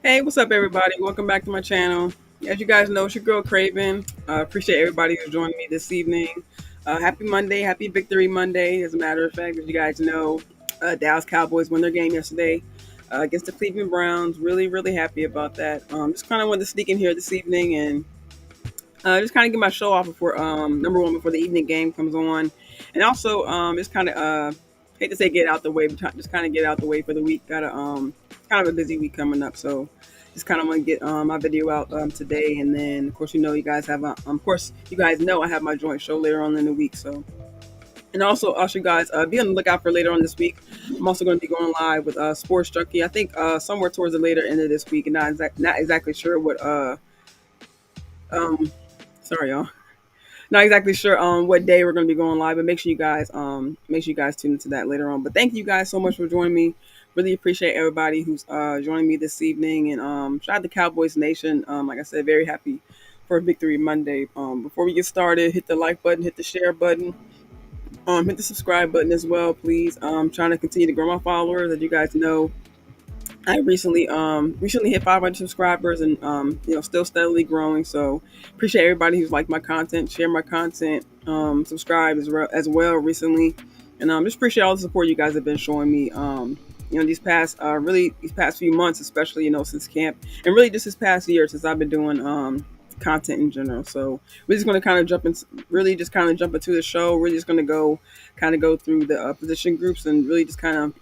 Hey, what's up, everybody? Welcome back to my channel. As you guys know, it's your girl Craven. Appreciate everybody who's joining me this evening. Happy Monday, happy Victory Monday. As a matter of fact, as you guys know, Dallas Cowboys won their game yesterday against the Cleveland Browns. Really, really happy about that. Just kind of wanted to sneak in here this evening and just kind of get my show off before number one before the evening game comes on, and also just kind of hate to say get out the way, but just kind of get out the way for the week. Got a kind of a busy week coming up, so just kind of want to get my video out today, and then of course you guys have of course you guys know I have my joint show later on in the week, so. And also, guys, be on the lookout for later on this week. I'm also going to be going live with Sports Junkie. I think somewhere towards the later end of this week, and not exactly sure what sorry y'all, not exactly sure what day we're going to be going live, but make sure you guys tune into that later on. But thank you guys so much for joining me. Really appreciate everybody who's joining me this evening, and shout out to Cowboys Nation. Like I said, very happy for Victory Monday. Before we get started, hit the like button, hit the share button. Hit the subscribe button as well, please. Trying to continue to grow my followers. As you guys know, I recently hit 500 subscribers, and still steadily growing. So appreciate everybody who's liked my content, share my content, subscribe as well recently, and just appreciate all the support you guys have been showing me. These past few months, especially since camp, and really just this past year since I've been doing content in general. So we're just going to kind of jump into the show. We're just going to go through the position groups, and really just kind of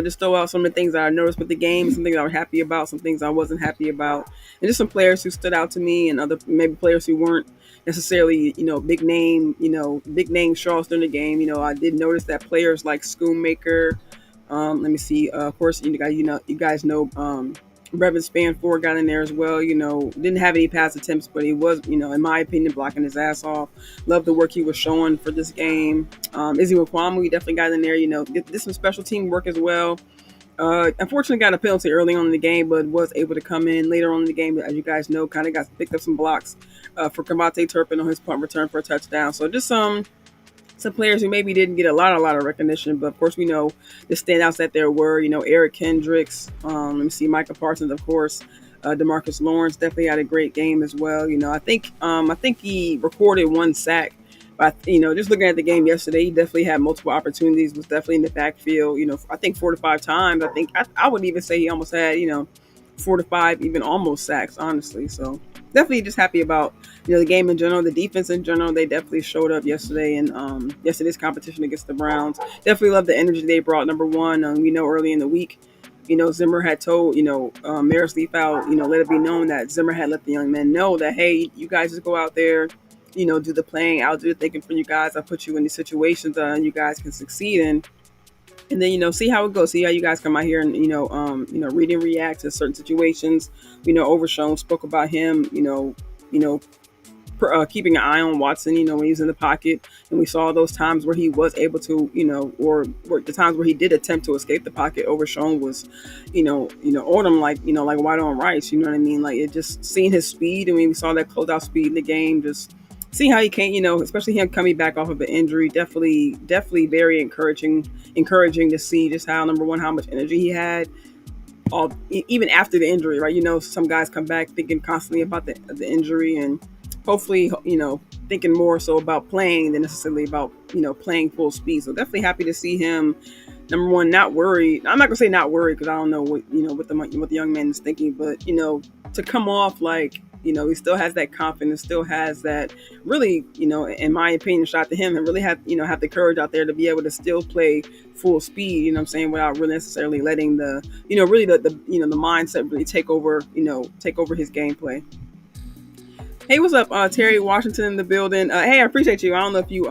just throw out some of the things that I noticed with the game, some things I was happy about, some things I wasn't happy about, and just some players who stood out to me, and other maybe players who weren't necessarily big name shows during the game. I did notice that players like Schoonmaker, let me see, of course you guys know Brevin Spanford got in there as well. Didn't have any pass attempts, but he was, in my opinion, blocking his ass off. Love the work he was showing for this game. Izzy Wakwamu, he definitely got in there. Did some special team work as well. Unfortunately, got a penalty early on in the game, but was able to come in later on in the game. As you guys know, kind of got picked up some blocks for Kamate Turpin on his punt return for a touchdown. So just some players who maybe didn't get a lot of recognition, but of course we know the standouts that there were. Eric Kendricks. Let me see, Micah Parsons, of course. Demarcus Lawrence definitely had a great game as well. I think he recorded one sack. But just looking at the game yesterday, he definitely had multiple opportunities. Was definitely in the backfield. I think 4 to 5 times. I would even say he almost had 4 to 5, even almost sacks. Honestly, so definitely just happy about the game in general, the defense in general. They definitely showed up yesterday and yesterday's competition against the Browns. Definitely love the energy they brought. Number one, we know early in the week, Zimmer had told Maris Leafout, let it be known that Zimmer had let the young men know that, hey, you guys just go out there, do the playing. I'll do the thinking for you guys. I'll put you in these situations that you guys can succeed in. And then, see how it goes. See how you guys come out here and, read and react to certain situations. Overshown spoke about him, keeping an eye on Watson, when he was in the pocket. And we saw those times where he was able to, or the times where he did attempt to escape the pocket. Overshown was, on him like white on rice. You know what I mean? Like, it just seeing his speed. And we saw that closeout speed in the game, just seeing how he came, especially him coming back off of an injury, definitely very encouraging to see just how, number one, how much energy he had, even after the injury, right? Some guys come back thinking constantly about the injury and hopefully, thinking more so about playing than necessarily about, playing full speed. So definitely happy to see him, number one, not worried. I'm not gonna say not worried because I don't know what the young man is thinking, but to come off like, he still has that confidence, still has that really, in my opinion, shot to him and really have the courage out there to be able to still play full speed, what I'm saying, without really necessarily letting the mindset really take over his gameplay. Hey, what's up, Terry Washington in the building? Hey, I appreciate you. I don't know if you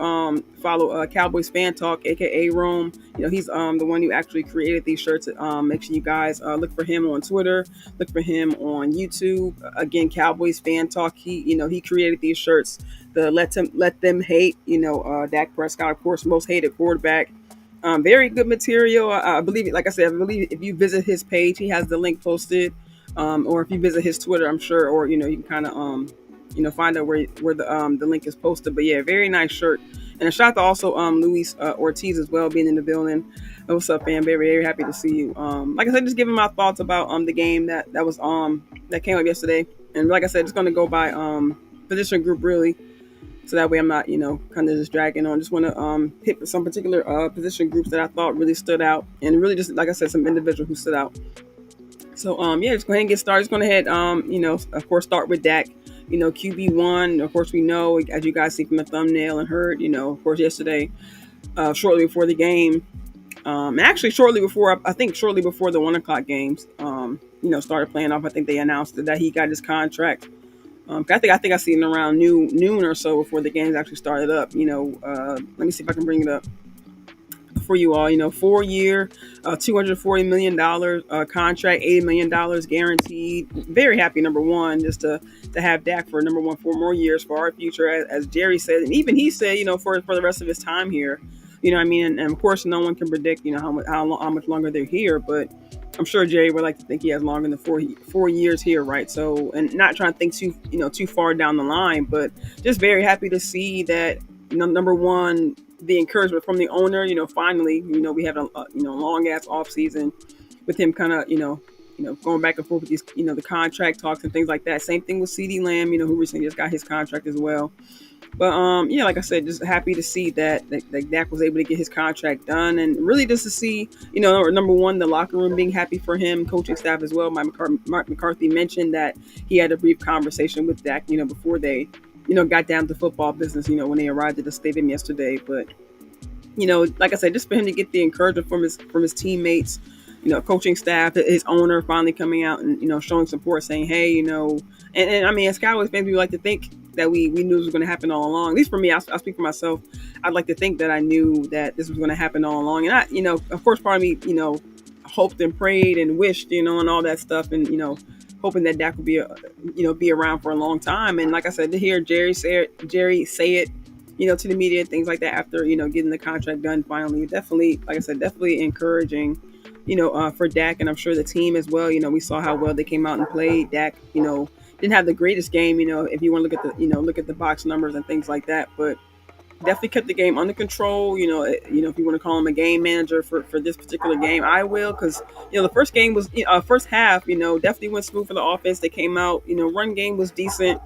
follow Cowboys Fan Talk, aka Rome. He's the one who actually created these shirts. Make sure you guys look for him on Twitter, look for him on YouTube. Again, Cowboys Fan Talk. He created these shirts. The let them hate. Dak Prescott, of course, most hated quarterback. Very good material. I believe, like I said, I believe if you visit his page, he has the link posted. Or if you visit his Twitter, I'm sure, or you can kind of find out where the link is posted. But yeah, very nice shirt. And a shout out to also Luis Ortiz as well, being in the building. What's up, fam? Very, very happy to see you. Like I said, just giving my thoughts about the game that came up yesterday. And like I said, just gonna go by position group really. So that way I'm not, kind of just dragging on. Just want to hit some particular position groups that I thought really stood out. And really just, like I said, some individuals who stood out. So yeah, just go ahead and get started. Just going ahead, of course, start with Dak. QB1, of course, we know, as you guys see from the thumbnail and heard, of course, yesterday, shortly before the game, actually shortly before the 1:00 games, started playing off. I think they announced that he got his contract. I think I seen it around noon or so before the games actually started up. Let me see if I can bring it up for you all. 4-year, $240 million contract, $80 million guaranteed. Very happy, number one, just to have Dak for number one 4 more years for our future, as Jerry said, and even he said, for the rest of his time here. What I mean, and of course, no one can predict, how much longer they're here, but I'm sure Jerry would like to think he has longer than 4 years here, right? So, and not trying to think too far down the line, but just very happy to see that, number one, the encouragement from the owner. Finally, we have a long ass off season with him kind of, going back and forth with these, the contract talks and things like that. Same thing with CeeDee Lamb, who recently just got his contract as well. But like I said, just happy to see that Dak was able to get his contract done, and really just to see, number one, the locker room being happy for him, coaching staff as well. Mark McCarthy mentioned that he had a brief conversation with Dak, before they, got down to football business, when they arrived at the stadium yesterday. But, like I said, just for him to get the encouragement from his teammates, coaching staff, his owner finally coming out and, showing support, saying, hey, and I mean, as Cowboys fans, we like to think that we knew this was going to happen all along. At least for me, I'll speak for myself. I'd like to think that I knew that this was going to happen all along. And I, of course, part of me, hoped and prayed and wished, and all that stuff, and hoping that Dak will be around for a long time. And like I said, to hear Jerry say it, to the media and things like that after getting the contract done finally, definitely, like I said, definitely encouraging, for Dak, and I'm sure the team as well. We saw how well they came out and played. Dak, didn't have the greatest game, if you want to look at the box numbers and things like that, but definitely kept the game under control. If you want to call him a game manager for this particular game, I will, because the first game was first half, definitely went smooth for the offense. They came out, run game was decent.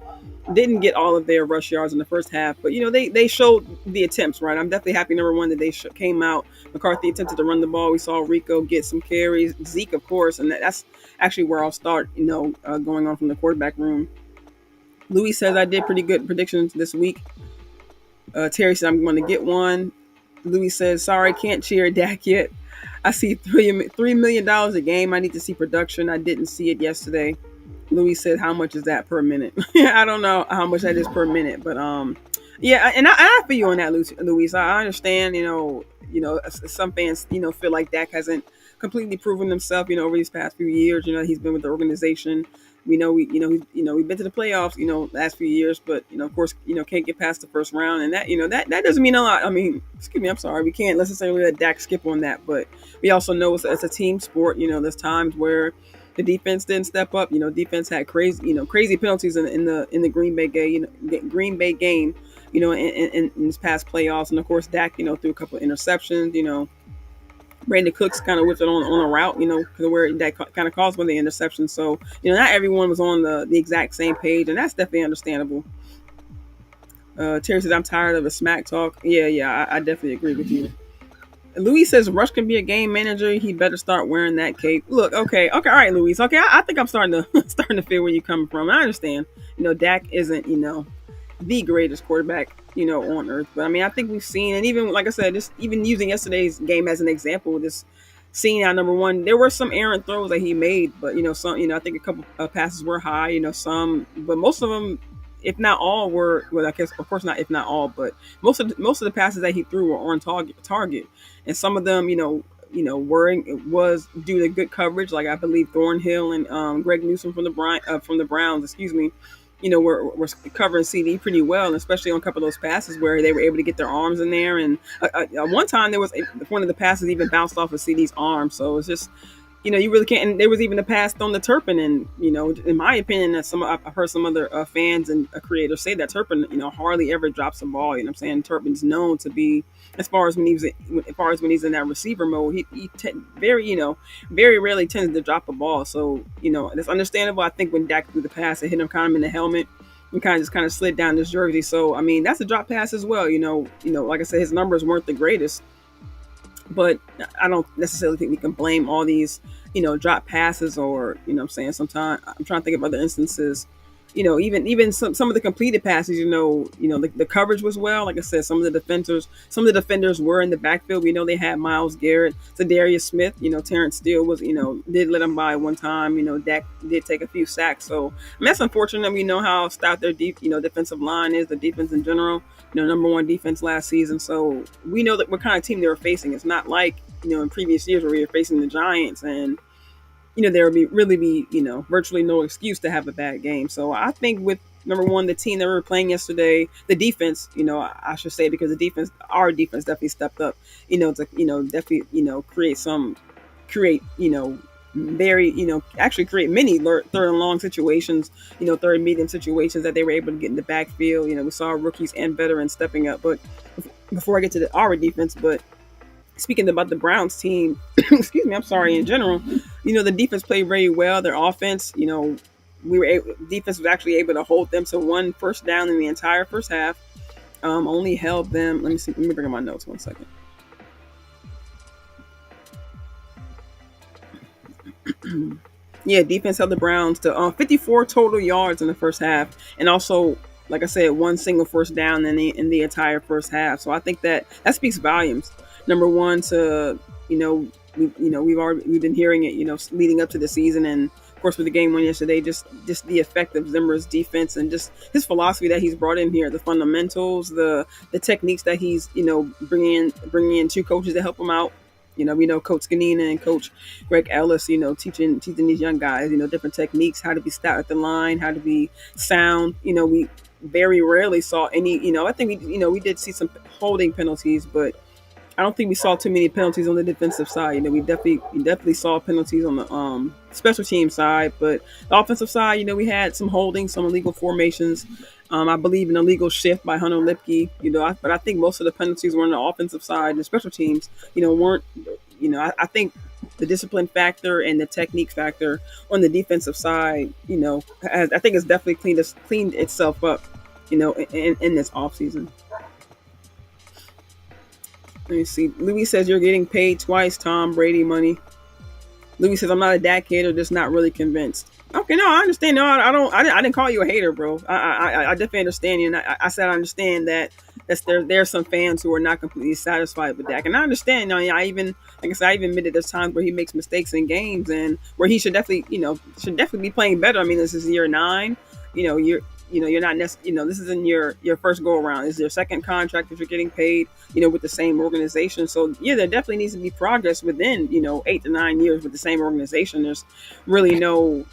Didn't get all of their rush yards in the first half, but they showed the attempts, right? I'm definitely happy, number one, that they came out. McCarthy attempted to run the ball. We saw Rico get some carries, Zeke, of course, and that's actually where I'll start. Going on from the quarterback room. Louis says I did pretty good predictions this week. Terry said I'm going to get one. Louis says, sorry, can't cheer Dak yet. I see $3 million a game. I need to see production. I didn't see it yesterday. Louis said, how much is that per minute? I don't know how much that is per minute, but yeah, and I feel you on that, Louis. I understand, some fans, feel like Dak hasn't completely proven himself, over these past few years. He's been with the organization. We know we've been to the playoffs, last few years, but of course, can't get past the first round, and that doesn't mean a lot. I mean, excuse me, I'm sorry, we can't necessarily let Dak skip on that, but we also know it's a team sport. There's times where the defense didn't step up. Defense had crazy penalties in the Green Bay game, in this past playoffs, and of course Dak, threw a couple of interceptions. Brandon Cooks kind of whipped it on a route, where that kind of caused one of the interceptions. So, not everyone was on the exact same page, and that's definitely understandable. Terry says, I'm tired of the smack talk. Yeah, I definitely agree with you. Louis says, Rush can be a game manager. He better start wearing that cape. Look, okay, all right, Louis. Okay, I think I'm starting to feel where you're coming from. I understand. Dak isn't, the greatest quarterback, on earth. But I mean, I think we've seen, and even like I said, just even using yesterday's game as an example, just seeing out, number one, there were some errant throws that he made, but some, I think a couple of passes were high, some, but most of them, if not all, were, well, I guess of course not, if not all, but most of the passes that he threw were on target, and some of them, was due to good coverage, like I believe Thornhill and Greg Newsome from the Browns, excuse me. Were covering CD pretty well, especially on a couple of those passes where they were able to get their arms in there. And one time there was one of the passes even bounced off of CD's arm. So it's just, you really can't. And there was even a pass thrown to Turpin, and in my opinion, that I've heard some other fans and creators say that Turpin, hardly ever drops a ball. You know what I'm saying? Turpin's known to be, as far as when he's in that receiver mode, he very rarely tends to drop a ball. So that's understandable. I think when Dak threw the pass, it hit him kind of in the helmet and kind of slid down his jersey. So I mean, that's a drop pass as well. Like I said, his numbers weren't the greatest. But I don't necessarily think we can blame all these, drop passes or, I'm saying, sometimes I'm trying to think of other instances, even some of the completed passes, the coverage was well. Like I said, some of the defenders were in the backfield. We know they had Myles Garrett, Zadarius Smith, Terrence Steele was, did let him by one time. Dak did take a few sacks. So I mean, that's unfortunate. We know how stout their defensive line is, the defense in general. Number one defense last season. So we know that what kind of team they were facing. It's not like, in previous years where we were facing the Giants and, there would really be, virtually no excuse to have a bad game. So I think with, number one, the team that we were playing yesterday, the defense, I should say, because our defense definitely stepped up, to, definitely, create, actually create many third and long situations, third and medium situations that they were able to get in the backfield. We saw rookies and veterans stepping up. But before I get to our defense, but speaking about the Browns team, excuse me, I'm sorry, in general, the defense played very well. Their offense, defense was actually able to hold them to one first down in the entire first half. Only held them. Let me bring up my notes 1 second. Yeah, defense held the Browns to 54 total yards in the first half, and also, like I said, one single first down in the entire first half. So I think that speaks volumes. Number one, to we've been hearing it, leading up to the season, and of course with the game win yesterday, just the effect of Zimmer's defense and just his philosophy that he's brought in here, the fundamentals, the techniques that he's bringing in two coaches to help him out. We know Coach Ganina and Coach Greg Ellis, teaching these young guys, different techniques, how to be stout at the line, how to be sound. We very rarely saw any. I think we did see some holding penalties, but I don't think we saw too many penalties on the defensive side. We definitely saw penalties on the special team side, but the offensive side, we had some holding, some illegal formations. I believe an illegal shift by Hunter Lipke. But I think most of the penalties were on the offensive side. The special teams, weren't. I think the discipline factor and the technique factor on the defensive side, I think it's definitely cleaned itself up, in this offseason. Let me see. Louis says you're getting paid twice, Tom Brady money. Louis says I'm not a Dak hater, just not really convinced. Okay, no, I understand. No, I don't. I didn't call you a hater, bro. I definitely understand you, and I said I understand that there's some fans who are not completely satisfied with Dak, and I understand. I even like I said, I even admitted there's times where he makes mistakes in games, and where he should definitely be playing better. I mean, this is year 9. You're not necessarily, this isn't your first go around. It's your second contract that you're getting paid, with the same organization. So yeah, there definitely needs to be progress within, 8 to 9 years with the same organization. There's really no,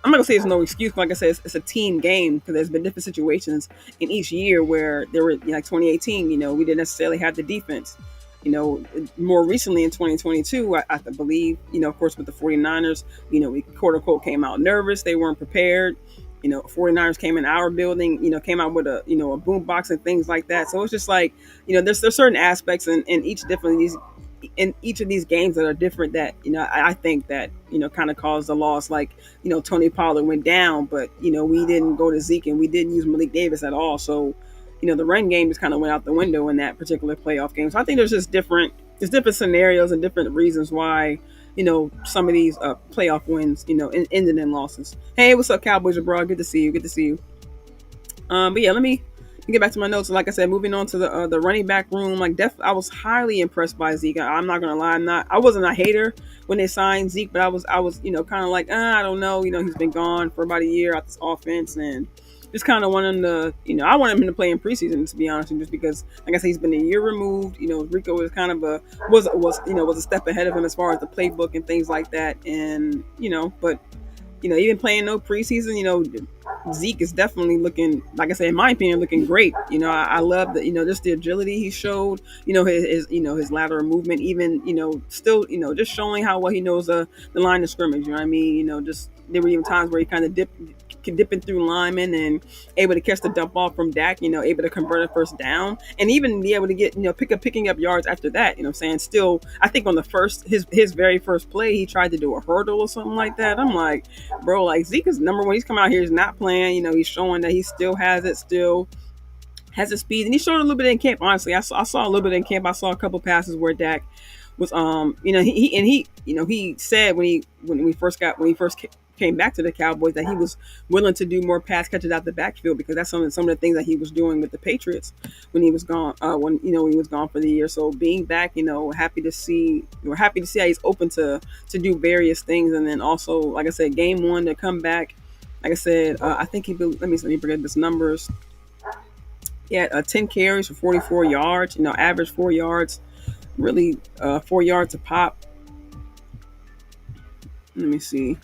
I'm not gonna say it's no excuse, but like I said, it's a team game because there's been different situations in each year where there were, like 2018, we didn't necessarily have the defense. More recently in 2022, I believe, of course, with the 49ers, we quote unquote came out nervous. They weren't prepared. 49ers came in our building, came out with a boom box and things like that. So it's just like, there's certain aspects in each of these games that are different that, I think that, kind of caused the loss. Like, Tony Pollard went down, but, we didn't go to Zeke and we didn't use Malik Davis at all. So, the run game just kind of went out the window in that particular playoff game. So I think there's different scenarios and different reasons why, some of these playoff wins, ended in losses. Hey, what's up, Cowboys abroad? Good to see you. Good to see you. But yeah, let me get back to my notes. Like I said, moving on to the running back room. I was highly impressed by Zeke. I'm not gonna lie, I wasn't a hater when they signed Zeke, but I was kind of like, I don't know. He's been gone for about a year out this offense, and just kind of want him to, I want him to play in preseason, to be honest, and just because, like I said, he's been a year removed. Rico was kind of was a step ahead of him as far as the playbook and things like that, and but even playing no preseason, Zeke is definitely looking, like I said, in my opinion, looking great. I love that, just the agility he showed, his lateral movement, even, still, just showing how well he knows the line of scrimmage. You know what I mean? Just there were even times where he kind of dipping through linemen and able to catch the dump off from Dak, able to convert a first down and even be able to get, picking up yards after that. I'm saying? Still, I think on the his very first play, he tried to do a hurdle or something like that. I'm like, bro, like Zeke is number one. He's coming out here, he's not playing. He's showing that he still has the speed, and he showed a little bit in camp. Honestly, I saw a little bit in camp. I saw a couple passes where Dak was, he said when we first came back to the Cowboys that he was willing to do more pass catches out the backfield because that's some of the things that he was doing with the Patriots when he was gone. When he was gone for the year. So being back, we're happy to see how he's open to do various things, and then also, like I said, game 1 to come back. Like I said, I think let me bring up his numbers. He had 10 carries for 44 yards. Average 4 yards, really 4 yards a pop. Let me see.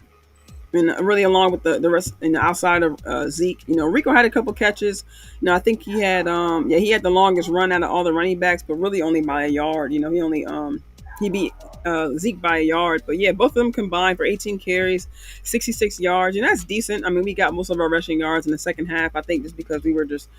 And really, along with the rest, outside of Zeke, Rico had a couple catches. I think he had he had the longest run out of all the running backs, but really only by a yard. He only he beat Zeke by a yard. But yeah, both of them combined for 18 carries, 66 yards, and that's decent. I mean, we got most of our rushing yards in the second half. I think just because we were just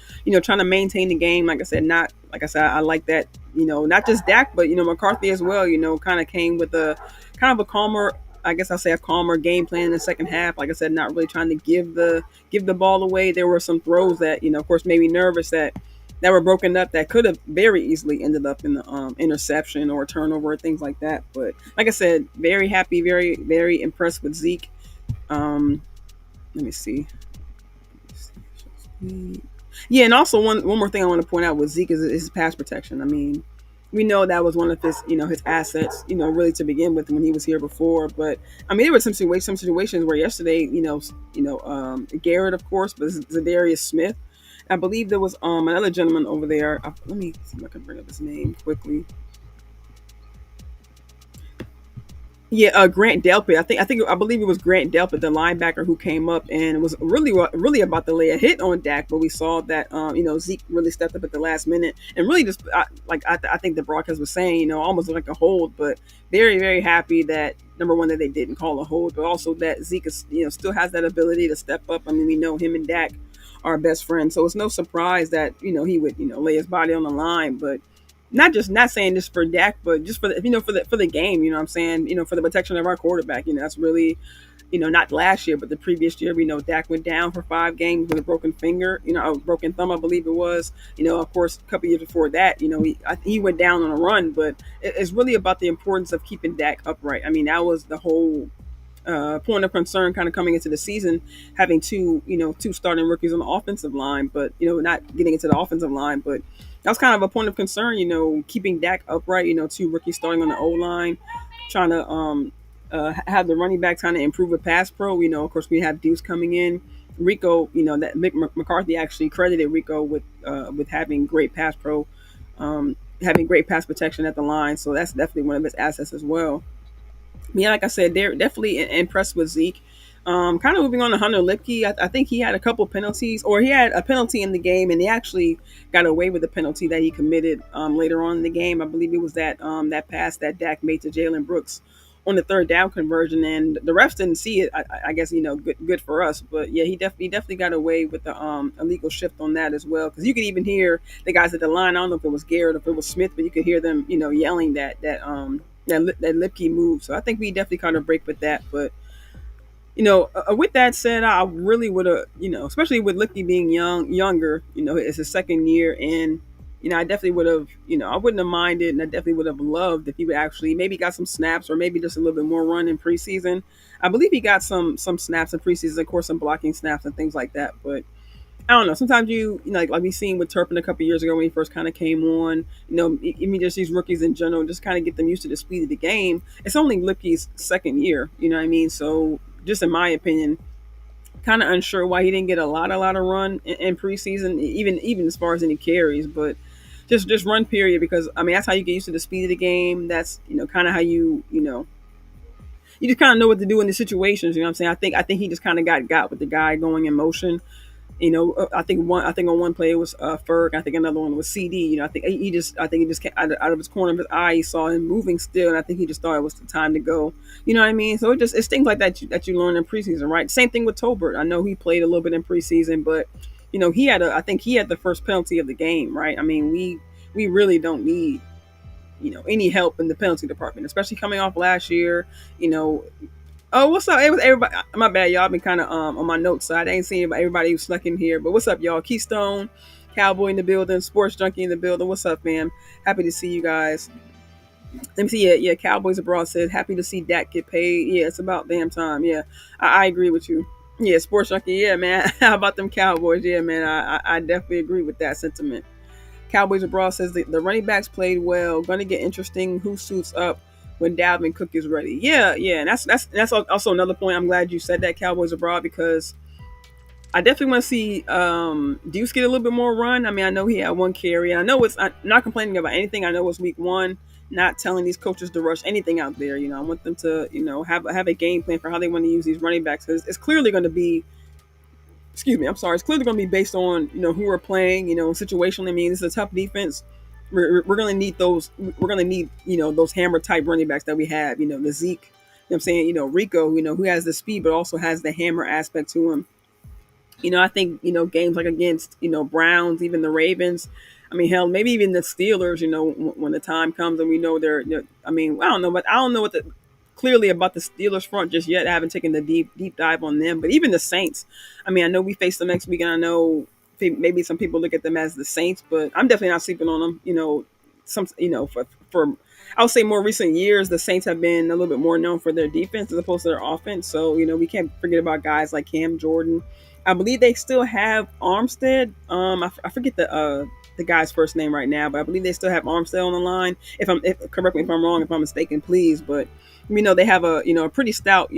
trying to maintain the game. Like I said, I like that. Not just Dak, but McCarthy as well. Kind of came with a kind of a calmer. I guess I'll say a calmer game plan in the second half. Like I said, not really trying to give the ball away. There were some throws that, of course, made me nervous that were broken up that could have very easily ended up in the interception or turnover or things like that. But like I said, very happy, very, very impressed with Zeke. Let me see. Yeah, and also one more thing I want to point out with Zeke is his pass protection. I mean, we know that was one of his assets, really to begin with when he was here before. But I mean, there were some situations where yesterday, Garrett, of course, but Zadarius Smith. I believe there was another gentleman over there. Let me see if I can bring up his name quickly. Yeah, Grant Delpit. I believe it was Grant Delpit, the linebacker, who came up and was really about to lay a hit on Dak, but we saw that Zeke really stepped up at the last minute and really just I think the broadcast was saying almost like a hold, but very very happy that number one that they didn't call a hold, but also that Zeke is still has that ability to step up. I mean, we know him and Dak are best friends, so it's no surprise that he would lay his body on the line, but not saying this for Dak, but just for the game. You know what I'm saying? For the protection of our quarterback. That's really not last year, but the previous year. We know Dak went down for 5 games with a broken finger. A broken thumb, I believe it was. Of course, a couple years before that, he went down on a run, but it's really about the importance of keeping Dak upright. I mean, that was the whole point of concern kind of coming into the season, having two starting rookies on the offensive line, but not getting into the offensive line, but that was kind of a point of concern, keeping Dak upright, two rookies starting on the O line, trying to have the running back trying to improve a pass pro. Of course, we have Deuce coming in. Rico, that McCarthy actually credited Rico with having great pass pro, having great pass protection at the line. So that's definitely one of his assets as well. Yeah, like I said, they're definitely impressed with Zeke. Kind of moving on to Hunter Lipke, I think he had a couple penalties, or he had a penalty in the game, and he actually got away with the penalty that he committed later on in the game. I believe it was that pass that Dak made to Jalen Brooks on the third down conversion, and the refs didn't see it. I guess good for us, but yeah, he definitely got away with the illegal shift on that as well, because you could even hear the guys at the line. I don't know if it was Garrett or if it was Smith, but you could hear them yelling that Lipke move. So I think we definitely kind of break with that. But with that said, I really would have, especially with Lipke being younger, it's his second year, and I definitely would have, I wouldn't have minded, and I definitely would have loved if he would actually maybe got some snaps or maybe just a little bit more run in preseason. I believe he got some snaps in preseason, of course, some blocking snaps and things like that, but I don't know. Sometimes like we seen with Turpin a couple years ago when he first kind of came on. Even just these rookies in general, just kind of get them used to the speed of the game. It's only Lipke's second year. You know what I mean? So just in my opinion, kind of unsure why he didn't get a lot of run in preseason, even as far as any carries, but just run period, because I mean that's how you get used to the speed of the game. That's kind of how you just kind of know what to do in the situations. You know what I'm saying? I think he just kind of got with the guy going in motion. I think on one play it was Ferg. I think another one was CD. I think he just came out of his corner of his eye. He saw him moving still, and I think he just thought it was the time to go. You know what I mean? So it's things like that you learn in preseason, right? Same thing with Tolbert. I know he played a little bit in preseason, but I think he had the first penalty of the game, right? I mean, we really don't need any help in the penalty department, especially coming off last year. You know, Oh, what's up? It was everybody. My bad, y'all. I've been kind of on my notes side. I ain't seen everybody who snuck in here. But what's up, y'all? Keystone, Cowboy in the building, Sports Junkie in the building. What's up, man? Happy to see you guys. Let me see. Yeah. Cowboys abroad said happy to see Dak get paid. Yeah, it's about damn time. Yeah, I agree with you. Yeah, Sports Junkie. Yeah, man. How about them Cowboys? Yeah, man. I definitely agree with that sentiment. Cowboys abroad says the running backs played well. Going to get interesting. Who suits up when Dalvin Cook is ready? Yeah, and that's also another point. I'm glad you said that, Cowboys abroad, because I definitely want to see Deuce get a little bit more run. I mean, I know he had one carry, and I know I'm not complaining about anything. I know it's week one. Not telling these coaches to rush anything out there. I want them to have a game plan for how they want to use these running backs, because it's clearly going to be. Excuse me, I'm sorry. It's clearly going to be based on who we're playing. Situationally. I mean, this is a tough defense. We're going to need those. We're going to need those hammer type running backs that we have. The Zeke. I'm saying Rico. Who has the speed but also has the hammer aspect to him. I think games like against Browns, even the Ravens. I mean, hell, maybe even the Steelers. When the time comes and we know they're. I mean, I don't know, but I don't know what the clearly about the Steelers front just yet. I haven't taken the deep dive on them, but even the Saints. I mean, I know we face them next week, and I know maybe some people look at them as the Saints, but I'm definitely not sleeping on them. For I would say more recent years, the Saints have been a little bit more known for their defense as opposed to their offense. So we can't forget about guys like Cam Jordan. I believe they still have Armstead. I forget the guy's first name right now, but I believe they still have Armstead on the line. Correct me if I'm wrong, if I'm mistaken, please. But they have a pretty stout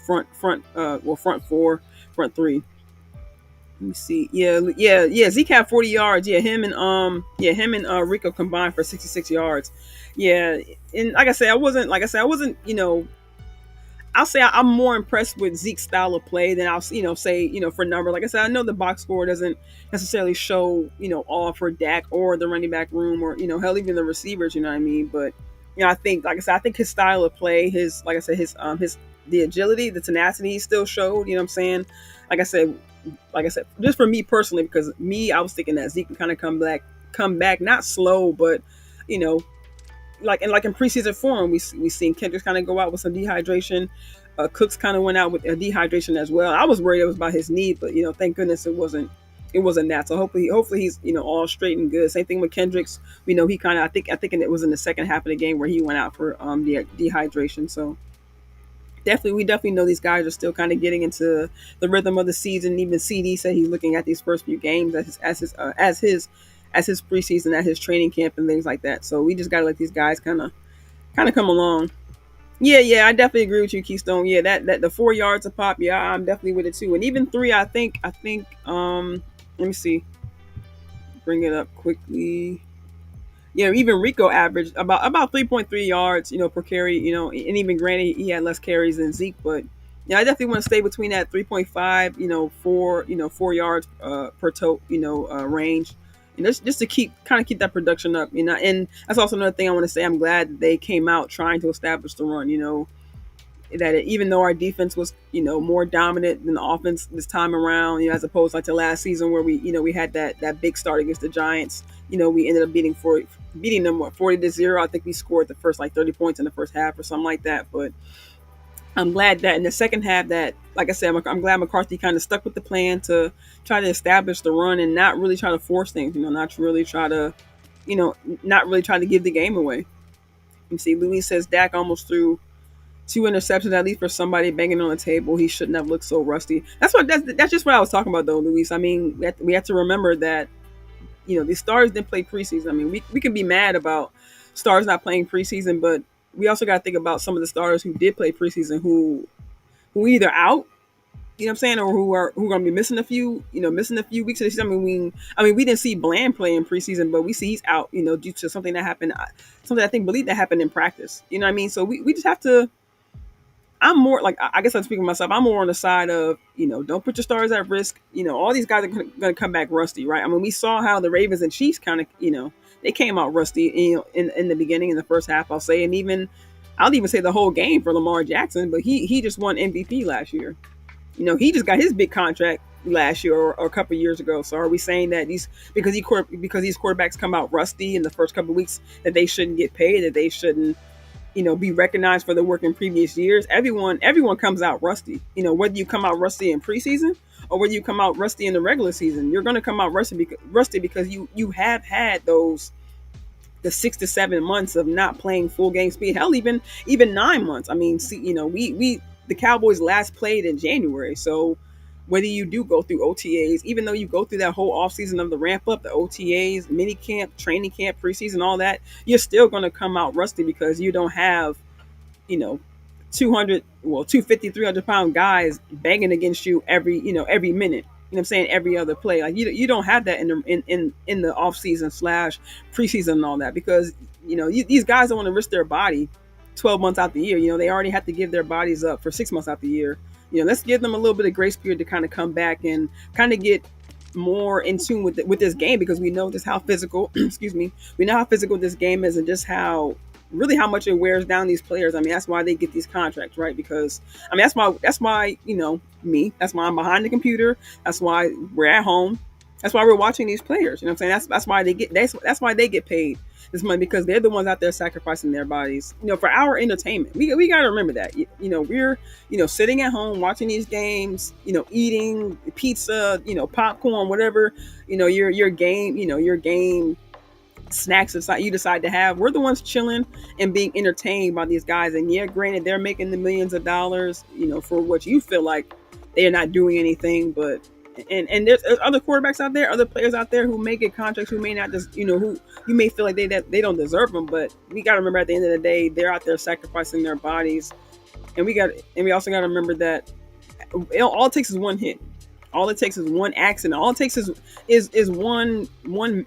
front four, front three. Let me see. Yeah. Zeke had 40 yards. Him and Rico combined for 66 yards. Yeah, and like I said, I wasn't. I'll say I'm more impressed with Zeke's style of play than I'll say for number. Like I said, I know the box score doesn't necessarily show all for Dak or the running back room or hell even the receivers. You know what I mean? But I think like I said, I think his style of play, his like I said, his the agility, the tenacity he still showed. You know what I'm saying? Like I said, just for me personally, because I was thinking that Zeke can kind of come back, not slow, but you know, like in preseason form, we seen Kendricks kind of go out with some dehydration. Cooks kind of went out with a dehydration as well. I was worried it was about his knee, but thank goodness it wasn't. It wasn't that. So hopefully he's all straight and good. Same thing with Kendricks. We know he kind of I think it was in the second half of the game where he went out for dehydration. So we definitely know these guys are still kind of getting into the rhythm of the season. Even CD said he's looking at these first few games as his preseason, at his training camp and things like that. So we just gotta let these guys kind of come along. Yeah, I definitely agree with you, Keystone. Yeah, that the 4 yards a pop. Yeah, I'm definitely with it too. And even three, I think. Let me see, bring it up quickly. Yeah, even Rico averaged about 3.3 yards, per carry, and even granted he had less carries than Zeke, but I definitely want to stay between that 3.5, 4 yards per tote, range, and just to keep that production up, and that's also another thing I want to say. I'm glad that they came out trying to establish the run, even though our defense was more dominant than the offense this time around, as opposed like to last season where we had that big start against the Giants. We ended up beating them 40-0. I think we scored the first like 30 points in the first half or something like that. But I'm glad that in the second half, that like I said, I'm glad McCarthy kind of stuck with the plan to try to establish the run and not really try to force things, you know not really try to give the game away. You see, Louis says Dak almost threw two interceptions, at least for somebody banging on the table. He shouldn't have looked so rusty. That's just what I was talking about, though, Luis. I mean, we have to remember that these stars didn't play preseason. I mean, we can be mad about stars not playing preseason, but we also got to think about some of the stars who did play preseason who either out, what I'm saying, or who are going to be missing a few weeks of the season. We didn't see Bland play in preseason, but we see he's out, due to something that happened, something I believe that happened in practice. You know what I mean? So we just have to. I'm more like, I guess I'm speaking for myself. I'm more on the side of, don't put your stars at risk. All these guys are going to come back rusty, right? I mean, we saw how the Ravens and Chiefs kind of, they came out rusty, in the beginning, in the first half, I'll say. And I'll even say the whole game for Lamar Jackson, but he just won MVP last year. He just got his big contract last year or a couple of years ago. So are we saying that because these quarterbacks come out rusty in the first couple of weeks, that they shouldn't get paid, that they shouldn't be recognized for their work in previous years? Everyone comes out rusty. Whether you come out rusty in preseason or whether you come out rusty in the regular season, you're going to come out rusty because you have had the 6 to 7 months of not playing full game speed. Hell, even 9 months. I mean, see, we the Cowboys last played in January, so whether you do go through OTAs, even though you go through that whole offseason of the ramp up, the OTAs, mini camp, training camp, preseason, all that, you're still going to come out rusty because you don't have, 250, 300-pound guys banging against you every minute. What I'm saying, every other play. Like you don't have that in the off season / preseason and all that, because these guys don't want to risk their body 12 months out the year. They already have to give their bodies up for 6 months out the year. Let's give them a little bit of grace period to kind of come back and kind of get more in tune with this game, because we know just how physical. Excuse me. We know how physical this game is, and just how much it wears down these players. I mean, that's why they get these contracts, right? Because that's why me. That's why I'm behind the computer. That's why we're at home. That's why we're watching these players. You know what I'm saying? That's why they get paid this money, because they're the ones out there sacrificing their bodies, for our entertainment. We got to remember that. We're sitting at home watching these games, eating pizza, popcorn, whatever, your game snacks you decide to have. We're the ones chilling and being entertained by these guys. And yeah, granted, they're making the millions of dollars, for what you feel like they're not doing anything, but and there's other quarterbacks out there, other players out there who may get contracts, who may not just, who you may feel like they don't deserve them. But we got to remember, at the end of the day, they're out there sacrificing their bodies, and we also got to remember that all it takes is one hit. all it takes is one accident. All it takes is one one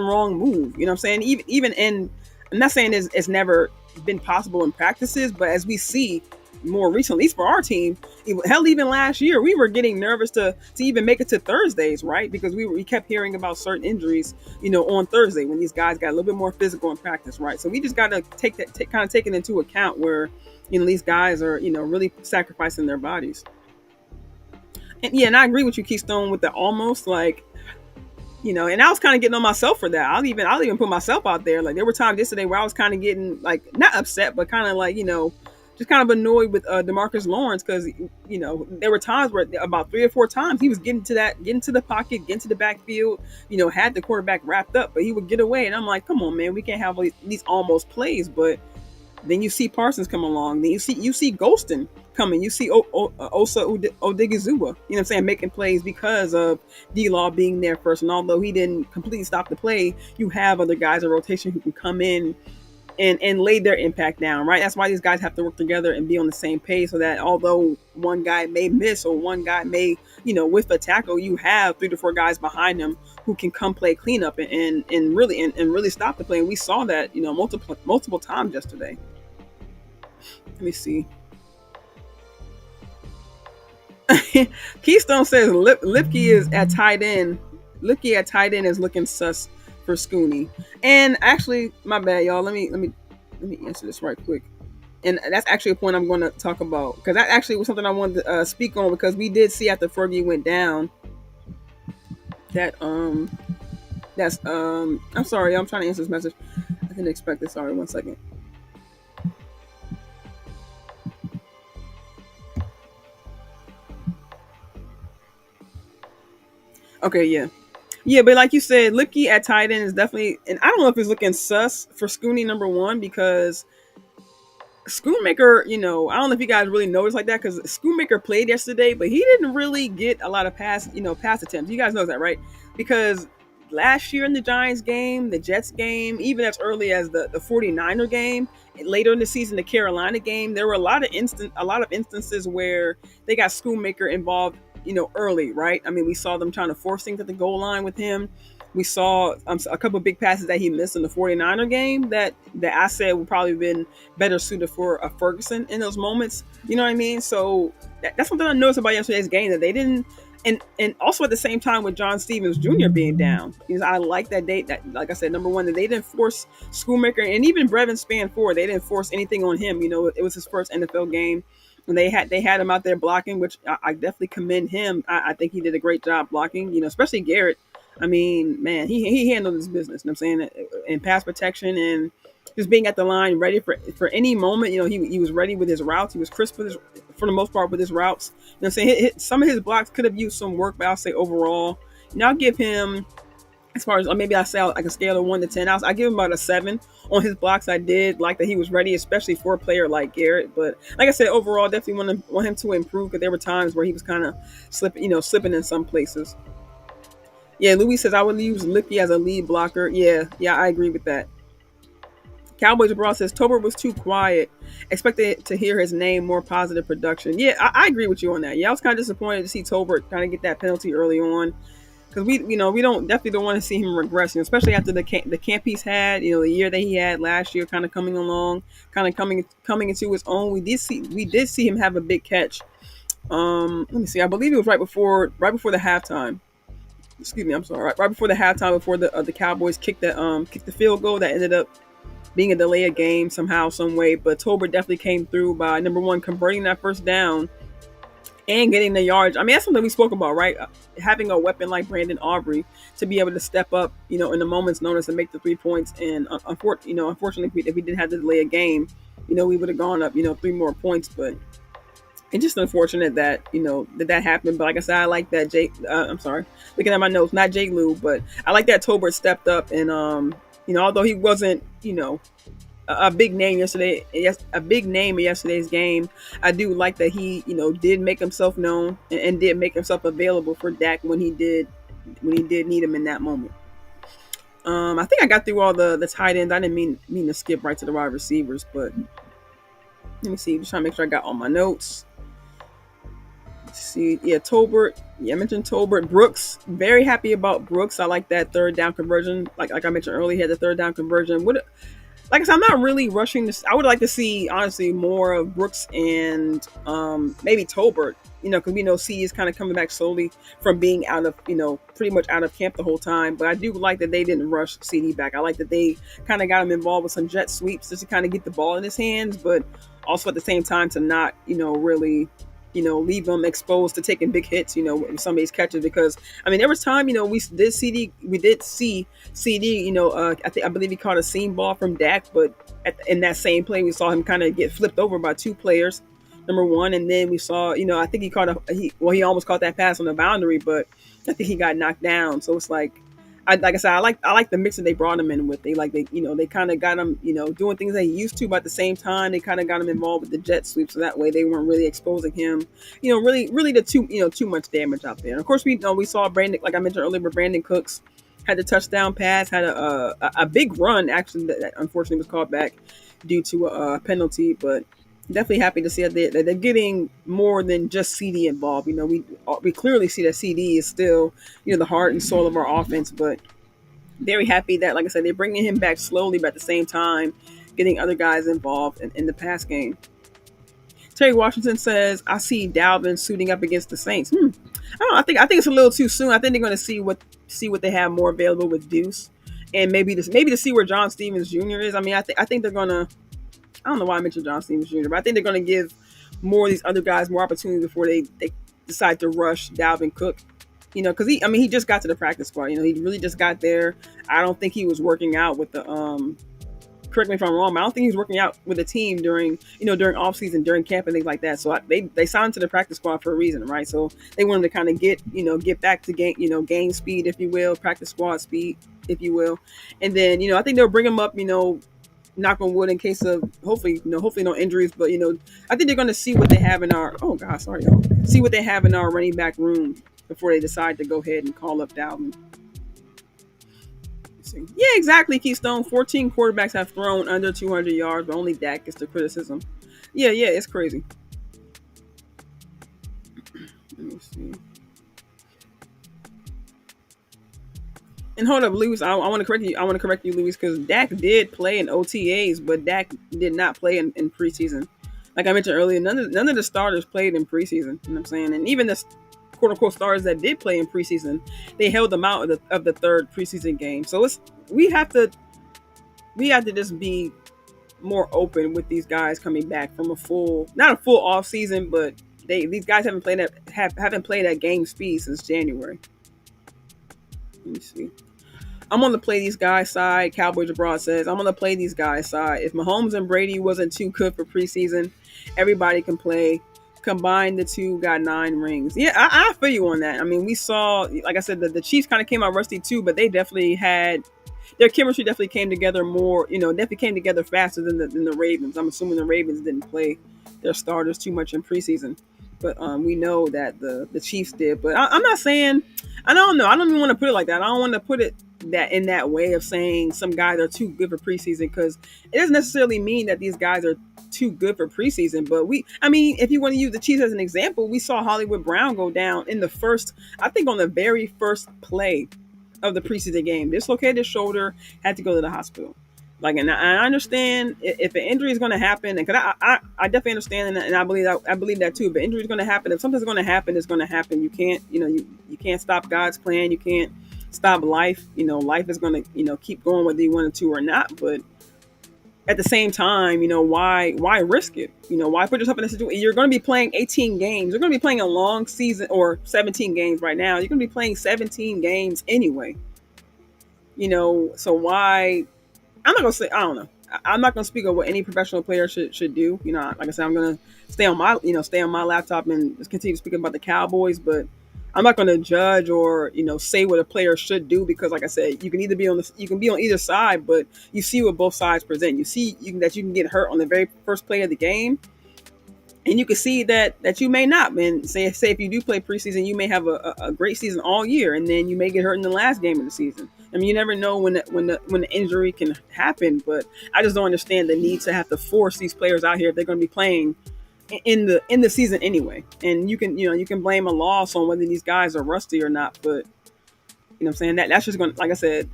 wrong move. You know what I'm saying? Even in, I'm not saying it's never been possible in practices, but as we see more recently, at least for our team, hell, even last year, we were getting nervous to even make it to Thursdays, right? Because we kept hearing about certain injuries, on Thursday when these guys got a little bit more physical in practice, right? So we just got to kind of take it into account where, these guys are, really sacrificing their bodies. And yeah, and I agree with you, Keystone, with the almost like, and I was kind of getting on myself for that. I'll even put myself out there. Like there were times yesterday where I was kind of getting like not upset, but kind of like just kind of annoyed with Demarcus Lawrence because there were times where about 3 or 4 times he was getting to the pocket, getting to the backfield, had the quarterback wrapped up, but he would get away, and I'm like, come on, man, we can't have these almost plays. But then you see Parsons come along, then you see Golston coming, you see Osa Odigizua, you know what I'm saying, making plays because of D-Law being there first. And although he didn't completely stop the play, you have other guys in rotation who can come in and lay their impact down, right? That's why these guys have to work together and be on the same page, so that although one guy may miss or one guy may, whiff a tackle, you have 3 to 4 guys behind them who can come play cleanup and really stop the play. And we saw that, multiple times yesterday. Let me see. Keystone says Lipke is at tight end. Lipke at tight end is looking sus for Scooney. And actually, my bad, y'all. Let me answer this right quick. And that's actually a point I'm going to talk about, because that actually was something I wanted to speak on, because we did see after Fergie went down that that's I'm sorry, I'm trying to answer this message. I didn't expect this. Sorry, 1 second. Okay, yeah. Yeah, but like you said, Lipke at tight end is definitely, and I don't know if it's looking sus for Scooney number one, because Schoonmaker, I don't know if you guys really noticed like that, because Schoonmaker played yesterday, but he didn't really get a lot of pass attempts. You guys know that, right? Because last year in the Giants game, the Jets game, even as early as the 49er game, later in the season, the Carolina game, there were a lot of instances where they got Schoonmaker involved, early, right? I mean, we saw them trying to force things at the goal line with him. We saw a couple of big passes that he missed in the 49er game that I said would probably have been better suited for a Ferguson in those moments. You know what I mean? So that's something I noticed about yesterday's game, that they didn't, and also at the same time with John Stevens Jr. being down, because I like that like I said, number one, that they didn't force Schoonmaker, and even Brevin Spann-Ford, they didn't force anything on him. It was his first NFL game. And they had him out there blocking, which I definitely commend him. I think he did a great job blocking, especially Garrett. I mean, man, he handled his business, you know what I'm saying, in pass protection and just being at the line, ready for any moment. He was ready with his routes. He was crisp for the most part with his routes. You know what I'm saying? Some of his blocks could have used some work, but I'll say overall, I'll give him, as far as, or maybe I say like a scale of 1 to 10, I give him about a 7 on his blocks. I did like that he was ready, especially for a player like Garrett. But like I said, overall, definitely want him to improve, because there were times where he was kind of slipping in some places. Yeah, Louis says I would use Lipke as a lead blocker. Yeah, I agree with that. Cowboys abroad says Tober was too quiet. Expected to hear his name, more positive production. Yeah, I agree with you on that. Yeah, I was kind of disappointed to see Tober kind of get that penalty early on, because we definitely don't want to see him regressing, especially after the camp he's had, the year that he had last year, kind of coming along, kind of coming into his own. We did see him have a big catch. Let me see. I believe it was right before the halftime. Excuse me, I'm sorry. Right before the halftime, before the Cowboys kicked the field goal that ended up being a delay of game somehow, some way. But Tober definitely came through by, number one, converting that first down and getting the yards. I mean, that's something we spoke about, right? Having a weapon like Brandon Aubrey to be able to step up, in a moment's notice and make the 3 points. And unfortunately, if we didn't have to delay a game, we would have gone up, 3 more points. But it's just unfortunate that that happened. But like I said, I like that I'm sorry, looking at my notes, not Jake Lou, but I like that Tolbert stepped up, and although he wasn't a big name yesterday, a big name in yesterday's game, I do like that he did make himself known and did make himself available for Dak when he did need him in that moment. I think I got through all the tight ends. I didn't mean to skip right to the wide receivers, but let me see. Just trying to make sure I got all my notes. See, yeah, Tolbert. Yeah, I mentioned Tolbert. Brooks, very happy about Brooks. I like that third down conversion. Like I mentioned earlier, he had the third down conversion. What like I said, I'm not really rushing this. I would like to see honestly more of Brooks and maybe Tolbert. Because we know C is kind of coming back slowly from being out of pretty much out of camp the whole time. But I do like that they didn't rush CD back. I like that they kind of got him involved with some jet sweeps just to kind of get the ball in his hands, but also at the same time to not really leave them exposed to taking big hits, with some of these catches. Because I mean, there was time, we did see CD, I believe he caught a seam ball from Dak, but in that same play, we saw him kind of get flipped over by two players. Number one, and then we saw, I think he almost caught that pass on the boundary, but I think he got knocked down. So it's like like I said, I like the mix that they brought him in with. They kind of got him, doing things that he used to, but at the same time, they kind of got him involved with the jet sweep, so that way they weren't really exposing him, really to too much damage out there. And of course, we saw Brandon, like I mentioned earlier, but Brandon Cooks had the touchdown pass, had a big run actually that unfortunately was called back due to a penalty, but definitely happy to see that they're getting more than just CD involved. We clearly see that CD is still, the heart and soul of our offense, but very happy that, like I said, they're bringing him back slowly, but at the same time, getting other guys involved in the pass game. Terry Washington says, "I see Dalvin suiting up against the Saints." I don't know. I think it's a little too soon. I think they're going to see what they have more available with Deuce, and maybe to see where John Stevens Jr. is. I mean, I think they're going to. I don't know why I mentioned John Stevens Jr., but I think they're going to give more of these other guys more opportunity before they decide to rush Dalvin Cook. Because he just got to the practice squad. He really just got there. I don't think he was working out with the correct me if I'm wrong, but I don't think he was working out with the team during off season, during camp and things like that. So they signed to the practice squad for a reason, right? So they wanted to kind of get back to game speed, if you will, practice squad speed, if you will, and then I think they'll bring him up, knock on wood, in case of hopefully no injuries, but I think they're going to see what they have in our see what they have in our running back room before they decide to go ahead and call up Dalvin. Yeah, exactly, Keystone. 14 quarterbacks have thrown under 200 yards, but only Dak gets the criticism. Yeah, it's crazy. Let me see. And hold up, Lewis. I want to correct you. I want to correct you, Lewis, because Dak did play in OTAs, but Dak did not play in preseason. Like I mentioned earlier, none of the starters played in preseason. You know what I'm saying? And even the quote unquote starters that did play in preseason, they held them out of the third preseason game. So we have to just be more open with these guys coming back from not a full off season, but these guys haven't played at game speed since January. Let me see. I'm on the play these guys side. Cowboys Abroad says, I'm on the play these guys side. If Mahomes and Brady wasn't too good for preseason, everybody can play. Combined, the two got 9 rings. Yeah, I feel you on that. I mean, we saw, like I said, the Chiefs kind of came out rusty too, but they definitely had their chemistry definitely came together more, definitely came together faster than the Ravens. I'm assuming the Ravens didn't play their starters too much in preseason. But we know that the Chiefs did. But I'm not saying, I don't know. I don't even want to put it like that. I don't want to put it that in that way of saying some guys are too good for preseason, because it doesn't necessarily mean that these guys are too good for preseason. But if you want to use the Chiefs as an example, we saw Hollywood Brown go down in on the very first play of the preseason game. Dislocated his shoulder, had to go to the hospital. And I understand if an injury is going to happen, and because I definitely understand, and I believe that too. But injury is going to happen. If something's going to happen, it's going to happen. You can't, you can't stop God's plan. You can't stop life. Life is going to, keep going whether you want it to or not. But at the same time, why risk it? Why put yourself in a situation? You're going to be playing 18 games. You're going to be playing a long season, or 17 games right now. You're going to be playing 17 games anyway. So why? I'm not gonna say, I don't know. I'm not gonna speak of what any professional player should do. Like I said, I'm gonna stay on my laptop and just continue speaking about the Cowboys. But I'm not gonna judge or say what a player should do, because, like I said, you can be on either side, but you see what both sides present. You see that you can get hurt on the very first play of the game, and you can see that you may not. And say if you do play preseason, you may have a great season all year, and then you may get hurt in the last game of the season. I mean, you never know when the injury can happen. But I just don't understand the need to have to force these players out here if they're going to be playing, in the season anyway. And you can blame a loss on whether these guys are rusty or not, but what I'm saying, that's just going to, like I said,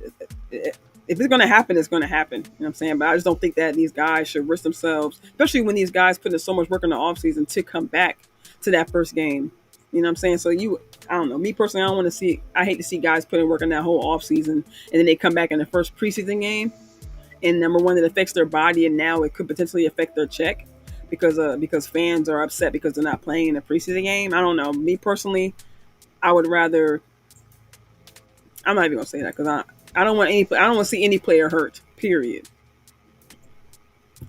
if it's going to happen, it's going to happen. You know what I'm saying? But I just don't think that these guys should risk themselves, especially when these guys put in so much work in the offseason to come back to that first game. You know what I'm saying? So I don't know. Me personally, I hate to see guys put in work in that whole offseason and then they come back in the first preseason game. And number one, it affects their body, and now it could potentially affect their check because fans are upset because they're not playing in a preseason game. I don't know. Me personally, I would rather. I'm not even gonna say that because I don't want to see any player hurt. Period.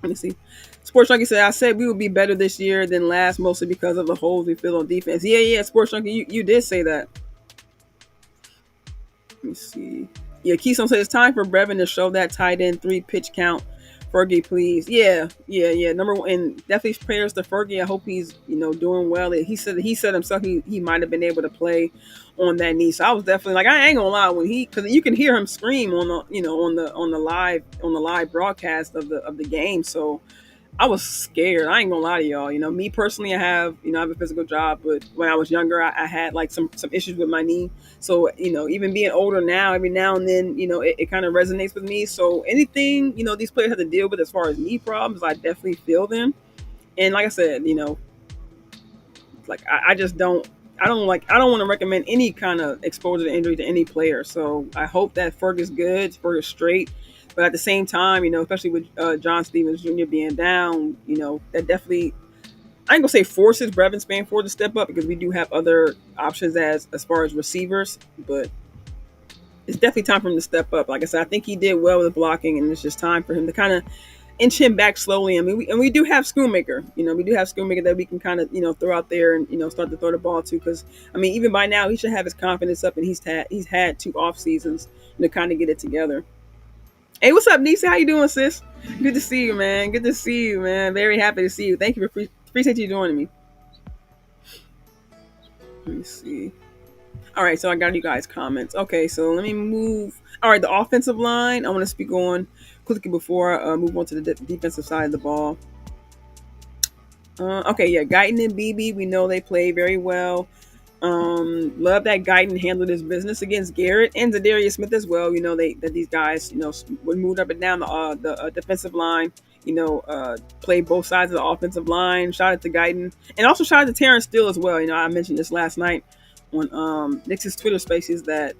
Let me see. Sports Junkie said, "I said we would be better this year than last, mostly because of the holes we fill on defense." Yeah. Sports Junkie, you did say that. Let me see. Yeah, Keystone said it's time for Brevin to show that tight end 3 pitch count. Fergie, please. Yeah. Number one, and definitely prayers to Fergie. I hope he's doing well. He said himself he might have been able to play on that knee. So I was definitely like, I ain't gonna lie, because you can hear him scream on the live broadcast of the game. So I was scared. I ain't gonna lie to y'all. Me personally, I have a physical job, but when I was younger, I had like some issues with my knee. So, even being older now, every now and then, it kind of resonates with me. So anything, these players have to deal with as far as knee problems, I definitely feel them. And like I said, like I just don't, I don't want to recommend any kind of exposure to injury to any player. So I hope that Ferg is good, Ferg is straight. But at the same time, especially with John Stevens Jr. being down, that definitely, I ain't gonna say forces Brevin Spanford to step up because we do have other options as far as receivers, but it's definitely time for him to step up. Like I said, I think he did well with blocking, and it's just time for him to kind of inch him back slowly. I mean, we do have Schoonmaker, we do have Schoonmaker that we can kind of throw out there and start to throw the ball to. Because I mean, even by now he should have his confidence up, and he's had 2 off seasons to kind of get it together. Hey, what's up, Nisa? How you doing, sis? Good to see you, man. Good to see you, man. Very happy to see you. Thank you for appreciate you joining me. Let me see. All right, so I got you guys' comments. Okay, so let me move. All right, the offensive line. I want to speak on quickly before I move on to the defensive side of the ball. Okay, yeah, Guyton and BB. We know they play very well. Love that Guyton handled his business against Garrett and Zadarius Smith as well. That these guys, would move up and down the defensive line. Play both sides of the offensive line. Shout out to Guyton, and also shout out to Terrence Steele as well. I mentioned this last night on Nick's Twitter Spaces that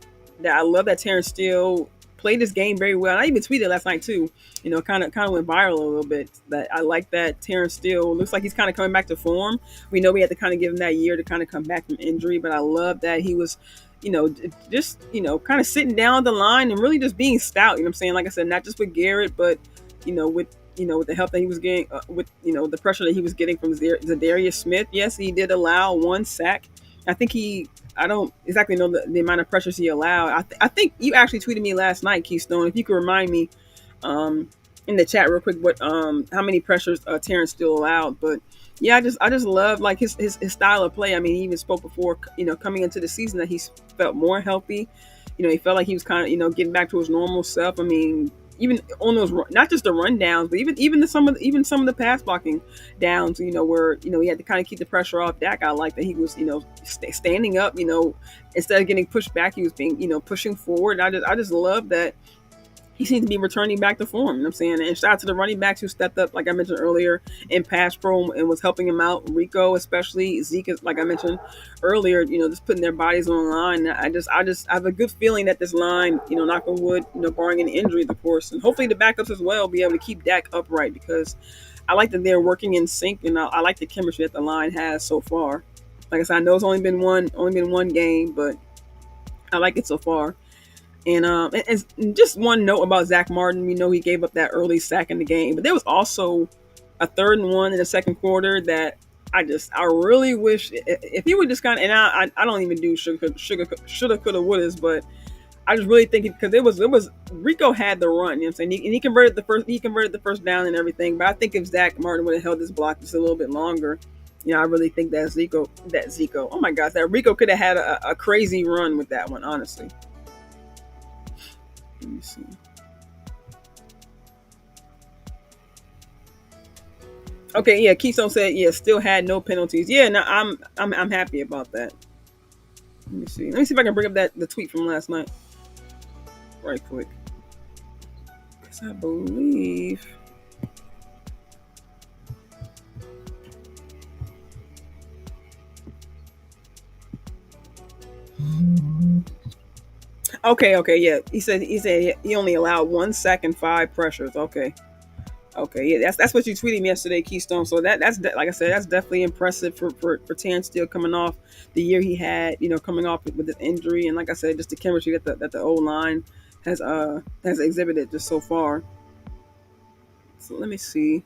I love that Terrence Steele played this game very well. And I even tweeted last night too. Kind of went viral a little bit. That I like that Terrence Steele looks like he's kind of coming back to form. We know we had to kind of give him that year to kind of come back from injury, but I love that he was, just kind of sitting down the line and really just being stout. I'm saying, like I said, not just with Garrett, but with the help that he was getting, with the pressure that he was getting from Zadarius Smith. Yes, he did allow 1 sack. I don't exactly know the amount of pressures he allowed. I think you actually tweeted me last night, Keystone. If you could remind me in the chat real quick what how many pressures Terrence Steele allowed. But yeah, I just love like his style of play. I mean, he even spoke before coming into the season that he felt more healthy. He felt like he was kind of getting back to his normal self. I mean, even on those, not just the run downs, but even some of the pass blocking downs, where he had to kind of keep the pressure off Dak. I like that he was standing up, instead of getting pushed back, he was being pushing forward. I just love that he seems to be returning back to form. You know what I'm saying? And shout out to the running backs who stepped up, like I mentioned earlier, in pass pro and was helping him out. Rico, especially Zeke, like I mentioned earlier, just putting their bodies on the line. I have a good feeling that this line, knock on wood, barring any injuries, of course, and hopefully the backups as well, be able to keep Dak upright, because I like that they're working in sync, and I like the chemistry that the line has so far. Like I said, I know it's only been one game, but I like it so far. And just one note about Zach Martin, we know he gave up that early sack in the game, but there was also a 3rd and 1 in the second quarter that I really wish if he would just kind of, and I don't even do shoulda, coulda, wouldas, but I just really think because it was Rico had the run, you know what I'm saying, and he converted the first down and everything, but I think if Zach Martin would have held his block just a little bit longer, I really think that oh my gosh, that Rico could have had a crazy run with that one, honestly. Let me see. Okay, yeah. Keystone said, yeah, still had no penalties. Yeah, no, I'm happy about that. Let me see. Let me see if I can bring up that the tweet from last night right quick. Because I believe. Okay, okay, yeah. He said he only allowed 1 sack and 5 pressures. Okay, okay, yeah. That's what you tweeted me yesterday, Keystone. So like I said, that's definitely impressive for Terrence Steele coming off the year he had. Coming off with this injury, and like I said, just the chemistry that the O line has exhibited just so far. So let me see.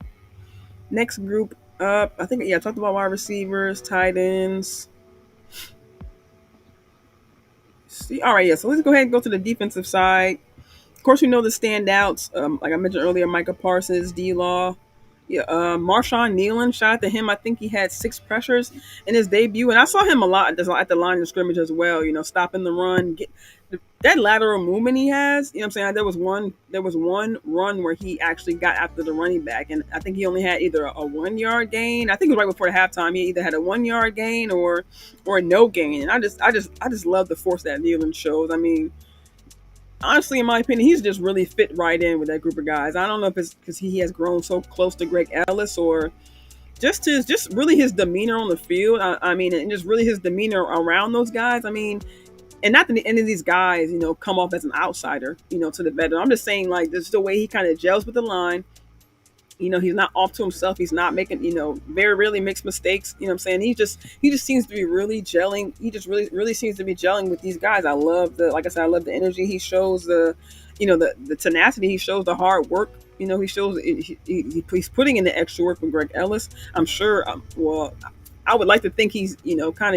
Next group up, I think, yeah, I talked about wide receivers, tight ends. See, all right, yeah. So let's go ahead and go to the defensive side. Of course, we know the standouts. Like I mentioned earlier, Micah Parsons, D Law. Yeah, Marshawn Nealon, shout out to him. I think he had 6 pressures in his debut, and I saw him a lot at the line of scrimmage as well. Stopping the run, that lateral movement he has. You know what I'm saying? There was one run where he actually got after the running back, and I think he only had either a 1 yard gain. I think it was right before the halftime. He either had a 1 yard gain or a no gain, and I just love the force that Nealon shows. I mean, honestly, in my opinion, he's just really fit right in with that group of guys. I don't know if it's because he has grown so close to Greg Ellis or just really his demeanor on the field. I mean, and just really his demeanor around those guys. I mean, and not that any of these guys, come off as an outsider, to the veteran. I'm just saying, like, this is the way he kind of gels with the line. He's not off to himself. He's not making, very rarely makes mistakes. You know what I'm saying? He just seems to be really gelling. He just really seems to be gelling with these guys. Like I said, I love the energy he shows, the tenacity he shows, the hard work. He shows he's putting in the extra work with Greg Ellis. I'm sure. Well, I would like to think he's, kind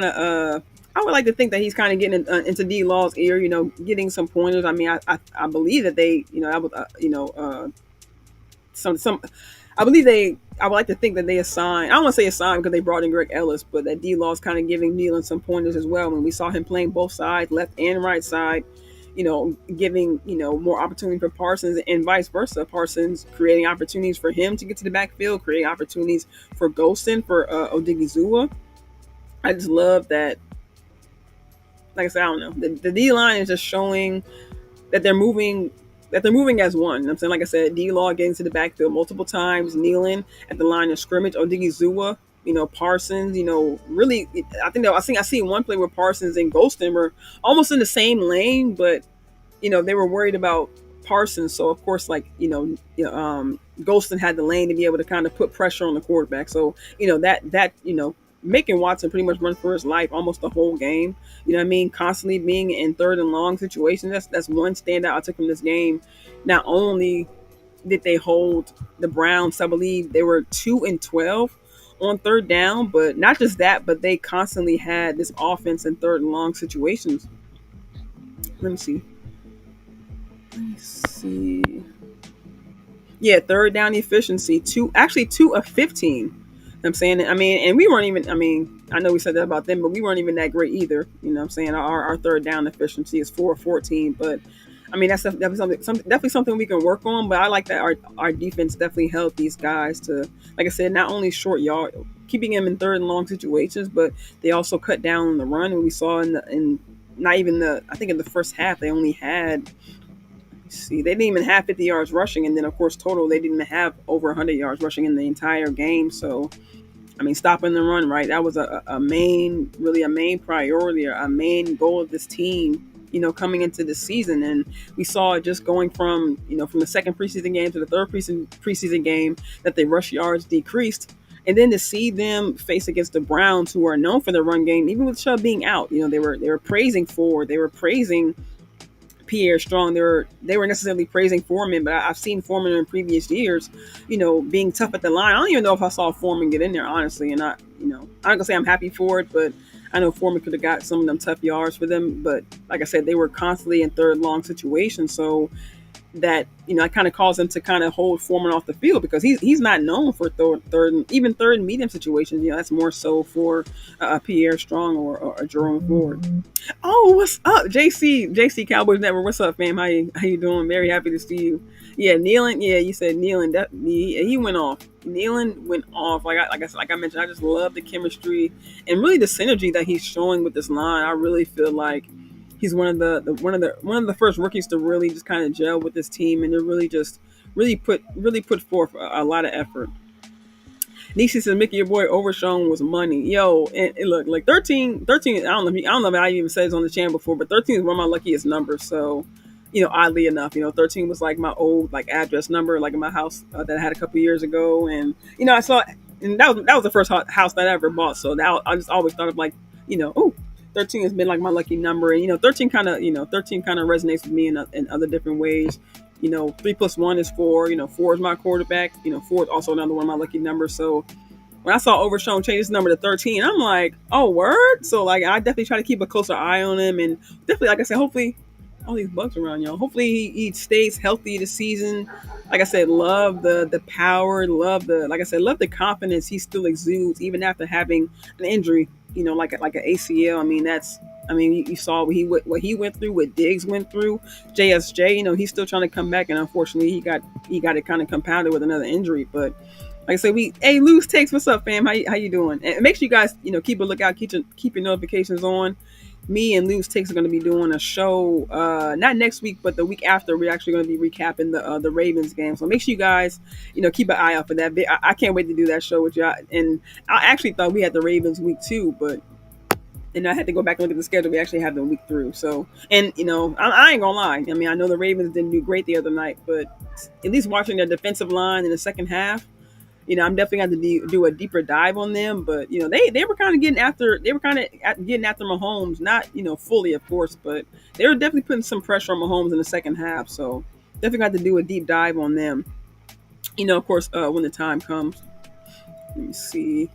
of, I would like to think that he's kind of getting into D Law's ear, getting some pointers. I mean, I believe that they, I would, some I believe I would like to think that they assign, I don't want to say assign because they brought in Greg Ellis, but that D Law's kind of giving Nealon some pointers as well. When we saw him playing both sides, left and right side, giving, more opportunity for Parsons and vice versa. Parsons creating opportunities for him to get to the backfield, creating opportunities for Golston, for Odigizua. I just love that. Like I said, I don't know. The D line is just showing that they're moving as one. You know what I'm saying? Like I said, D Law getting to the backfield multiple times, Nealon at the line of scrimmage, Odigizua, Parsons, really, I see one play where Parsons and Golston were almost in the same lane, but they were worried about Parsons, so of course, like, Golston had the lane to be able to kind of put pressure on the quarterback. So that making Watson pretty much run for his life almost the whole game. You know what I mean? Constantly being in third and long situations. That's one standout I took from this game. Not only did they hold the Browns, I believe they were 2-12 on third down, but not just that, but they constantly had this offense in third and long situations. Let me see. Yeah, third down efficiency, two of 15. I'm saying, I mean, and we weren't even, I mean, I know we said that about them, but we weren't even that great either. You know what I'm saying? Our third down efficiency is 4 of 14, but I mean, that's definitely something we can work on. But I like that our defense definitely held these guys to, like I said, not only short yard, keeping them in third and long situations, but they also cut down on the run. And we saw in not even I think in the first half, they only had, they didn't even have 50 yards rushing. And then, of course, total, they didn't have over 100 yards rushing in the entire game. So, I mean, stopping the run, right? That was a main priority, or a main goal of this team, coming into the season. And we saw it just going from the second preseason game to the third preseason game, that the rush yards decreased. And then to see them face against the Browns, who are known for the run game, even with Chubb being out, they were praising Ford, they were praising Pierre Strong. They were necessarily praising Foreman, but I've seen Foreman in previous years, being tough at the line. I don't even know if I saw Foreman get in there, honestly. And I'm not gonna say I'm happy for it, but I know Foreman could have got some of them tough yards for them. But like I said, they were constantly in third long situations. So that I kind of caused him to kind of hold Foreman off the field because he's not known for even third and medium situations. That's more so for Pierre Strong or Jerome Ford. Oh, what's up, JC Cowboys Network? What's up, fam? How you doing? Very happy to see you. Yeah, Nealon. Yeah, you said Nealon. He went off. Nealon went off. Like I mentioned, I just love the chemistry and really the synergy that he's showing with this line. I really feel like he's one of the first rookies to really just kind of gel with this team and to really put forth a lot of effort. Niecy says, Mickey, your boy Overshown was money. Yo, and look, like 13, I don't know if I even said this on the channel before, but 13 is one of my luckiest numbers. So, oddly enough, 13 was like my old like address number, like in my house that I had a couple years ago. And, I saw, and that was the first house that I ever bought. So that I just always thought of like, oh, 13 has been like my lucky number. And, 13 kind of resonates with me in other different ways. 3+1 is 4. 4 is my quarterback. 4 is also another one of my lucky numbers. So when I saw Overshown change his number to 13, I'm like, oh, word. So like, I definitely try to keep a closer eye on him, and definitely, like I said, hopefully, all these bugs around y'all. Hopefully, he stays healthy this season. Like I said, love the power, love the confidence he still exudes even after having an injury. Like an ACL. You saw what he went through, what Diggs went through, JSJ. He's still trying to come back, and unfortunately, he got it kind of compounded with another injury. But like I said, hey, Loose Takes, what's up, fam? How you doing? And make sure you guys keep a lookout, keep your notifications on. Me and Loose Takes are going to be doing a show, not next week, but the week after. We're actually going to be recapping the Ravens game. So make sure you guys keep an eye out for that. I can't wait to do that show with y'all. And I actually thought we had the Ravens week 2, but. And I had to go back and look at the schedule. We actually have them week through. So, and I ain't gonna lie. I know the Ravens didn't do great the other night, but at least watching their defensive line in the second half, I'm definitely going to do a deeper dive on them. But they were kind of getting after Mahomes, not fully, of course, but they were definitely putting some pressure on Mahomes in the second half. So definitely got to do a deep dive on them. Of course, when the time comes. Let me see.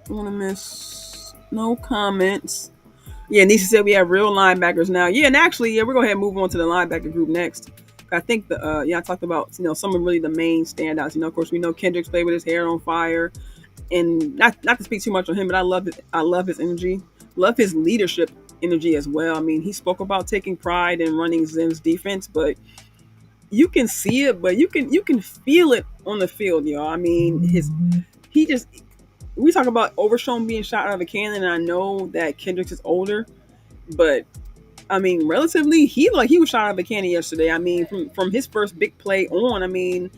I want to miss. No comments. Yeah, Nisha said we have real linebackers now. Yeah, and actually, we're going to go ahead and move on to the linebacker group next. I think I talked about some of really the main standouts. Of course, we know Kendricks played with his hair on fire, and not to speak too much on him, but I love his energy, love his leadership energy as well. He spoke about taking pride in running Zim's defense, but you can see it, but you can feel it on the field, y'all. We talk about Overshown being shot out of a cannon, and I know that Kendricks is older, but relatively, he was shot out of a cannon yesterday. From his first big play on, an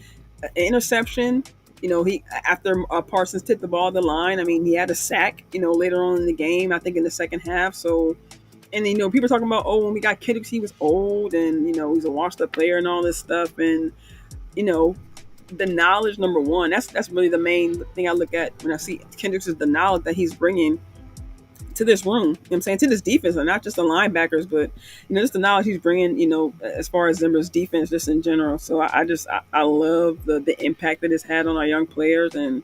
interception. He after Parsons tipped the ball to the line. He had a sack. Later on in the game, I think in the second half. So, and people are talking about, when we got Kendricks, he was old, and he's a washed-up player and all this stuff, and the knowledge, number one, that's really the main thing I look at when I see Kendricks, is the knowledge that he's bringing to this room. I'm saying to this defense, and not just the linebackers, but just the knowledge he's bringing. As far as Zimmer's defense, just in general. So I love the impact that it's had on our young players, and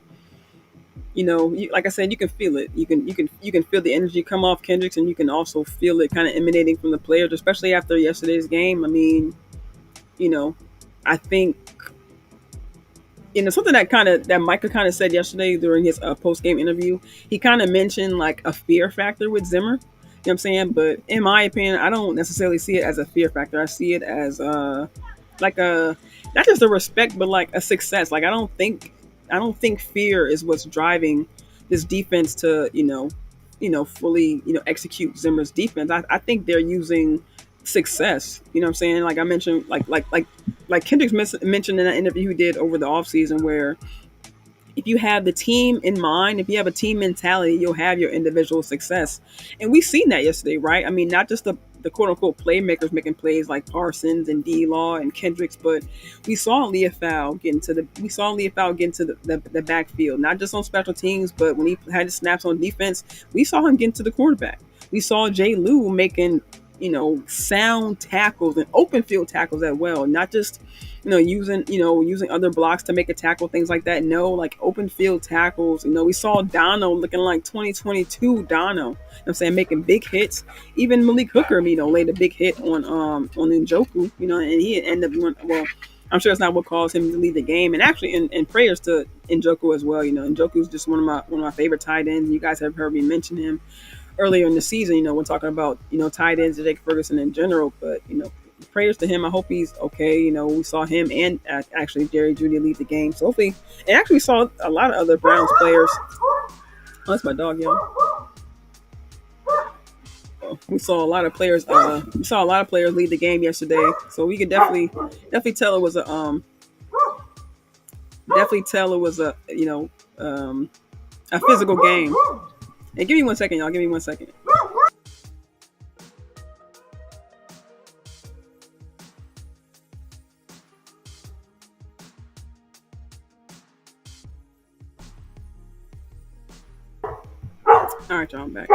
like I said, you can feel it. You can feel the energy come off Kendricks, and you can also feel it kind of emanating from the players, especially after yesterday's game. I think. Something that Micah kind of said yesterday during his post-game interview, he kind of mentioned like a fear factor with Zimmer. You know what I'm saying? But in my opinion, I don't necessarily see it as a fear factor. I see it as like a, not just a respect, but like a success. Like I don't think fear is what's driving this defense to fully execute Zimmer's defense. I think they're using success. You know what I'm saying? Like I mentioned, like Kendricks mentioned in that interview he did over the offseason, where if you have the team in mind, if you have a team mentality, you'll have your individual success. And we've seen that yesterday, right? Not just the quote unquote playmakers making plays like Parsons and D-Law and Kendricks, but we saw Leofau get into the backfield, not just on special teams, but when he had his snaps on defense, we saw him get into the quarterback. We saw Jay Lou making sound tackles and open field tackles as well, not just using other blocks to make a tackle, things like that. No, like open field tackles. We saw Dono looking like 2022 Dono. I'm saying, making big hits. Even Malik Hooker, laid a big hit on Njoku, and he ended up doing well. I'm sure it's not what caused him to leave the game. And actually, in prayers to Njoku as well. Njoku is just one of my favorite tight ends. You guys have heard me mention him earlier in the season. When talking about tight ends, Jake Ferguson in general. But prayers to him. I hope he's okay. We saw him and actually Jerry Jeudy leave the game. So hopefully, and actually we saw a lot of other Browns players. Oh, that's my dog, y'all. We saw a lot of players. We saw a lot of players lead the game yesterday, so we could definitely tell it was a physical game. Hey, give me 1 second, y'all. Give me 1 second. All right, y'all, I'm back.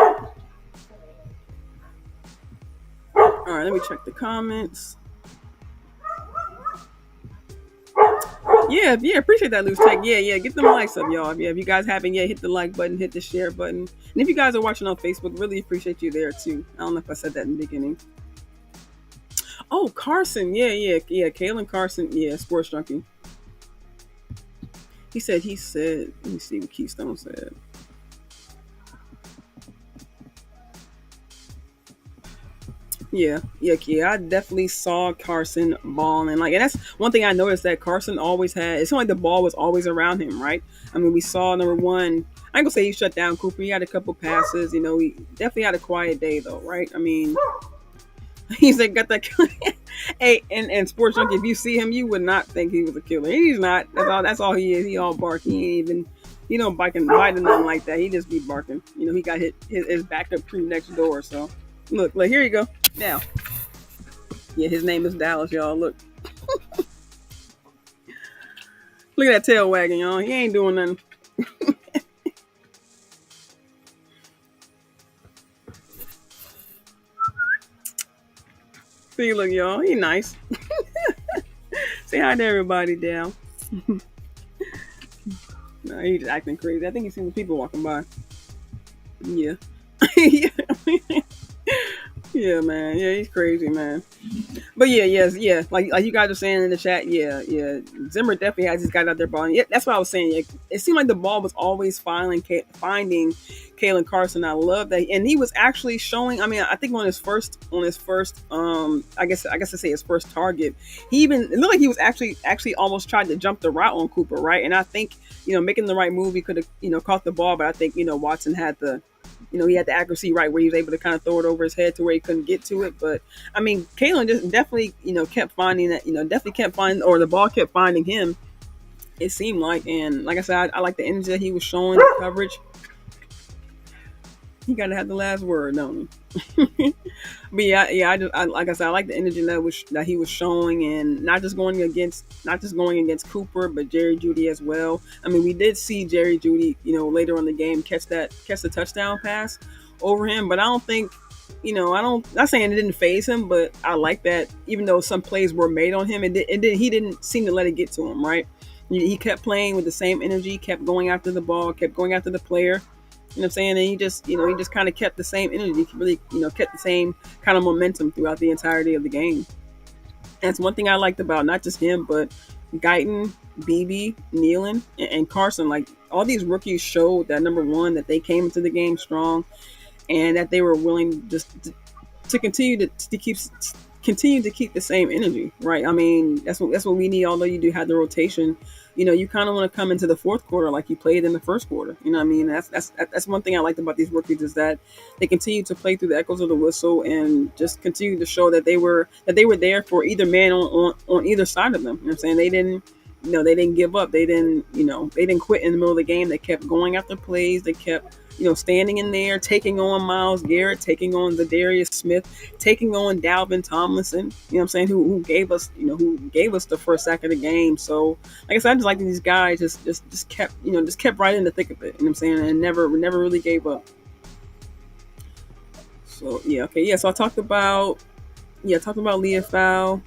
All right, let me check the comments. Yeah, appreciate that, Loose Tech. Yeah, get them likes up, y'all. Yeah, if you guys haven't yet, hit the like button, hit the share button. And if you guys are watching on Facebook, really appreciate you there, too. I don't know if I said that in the beginning. Oh, Carson. Yeah. Kalen Carson. Yeah, Sports Junkie. He said, let me see what Keystone said. Yeah. I definitely saw Carson balling. And that's one thing I noticed, that Carson always had. It seemed like the ball was always around him, right? I mean, we saw number one. I ain't gonna say he shut down Cooper. He had a couple passes. He definitely had a quiet day, though, right? I mean, he's like got that. Hey, and Sports Junkie, if you see him, you would not think he was a killer. He's not. That's all he is. He all bark. He ain't even biting nothing like that. He just be barking. He got his backup crew next door. So look, here you go. Now, yeah, his name is Dallas, y'all. Look. Look at that tail wagging, y'all. He ain't doing nothing. See, look, y'all. He nice. Say hi to everybody, Dal. No, he just acting crazy. I think he's seen the people walking by. Yeah. Yeah, man. Yeah, he's crazy, man. But yeah. Like you guys are saying in the chat, yeah. Zimmer definitely has his guys out there balling. Yeah, that's what I was saying. It seemed like the ball was always finding Kalen Carson. I love that, and he was actually showing. I mean, I think on his first, I guess I say his first target, it looked like he was actually almost tried to jump the route on Cooper, right? And I think making the right move, he could have caught the ball, but I think Watson had the. He had the accuracy right where he was able to kind of throw it over his head to where he couldn't get to it. But I mean, Kalen just definitely, kept finding that, or the ball kept finding him. It seemed like, and like I said, I like the energy that he was showing, the coverage. He got to have the last word, don't he? But I like I said, I like the energy that he was showing, and not just going against Cooper, but Jerry Jeudy as well. I mean, we did see Jerry Jeudy, later on the game catch the touchdown pass over him, but I don't think, not saying it didn't phase him, but I like that even though some plays were made on him, he didn't seem to let it get to him, right? He kept playing with the same energy, kept going after the ball, kept going after the player. You know what I'm saying? And he just kind of kept the same energy. He really, kept the same kind of momentum throughout the entirety of the game. And it's one thing I liked about not just him, but Guyton, Beebe, Nealon, and Carson. Like, all these rookies showed that, number one, that they came into the game strong, and that they were willing just to continue to keep the same energy, right? I mean, that's what we need. Although you do have the rotation, you kind of want to come into the fourth quarter like you played in the first quarter. You know what I mean? That's one thing I liked about these rookies, is that they continue to play through the echoes of the whistle and just continue to show that they were there for either man on either side of them. You know what I'm saying? They didn't give up. They didn't quit in the middle of the game. They kept going after plays. They kept standing in there, taking on Myles Garrett, taking on Zadarius Smith, taking on Dalvin Tomlinson, you know what I'm saying, who gave us the first sack of the game. So, like I said, I just like these guys just kept right in the thick of it, you know what I'm saying, and never really gave up. So yeah, okay, yeah. So I talked about Leah Fowl.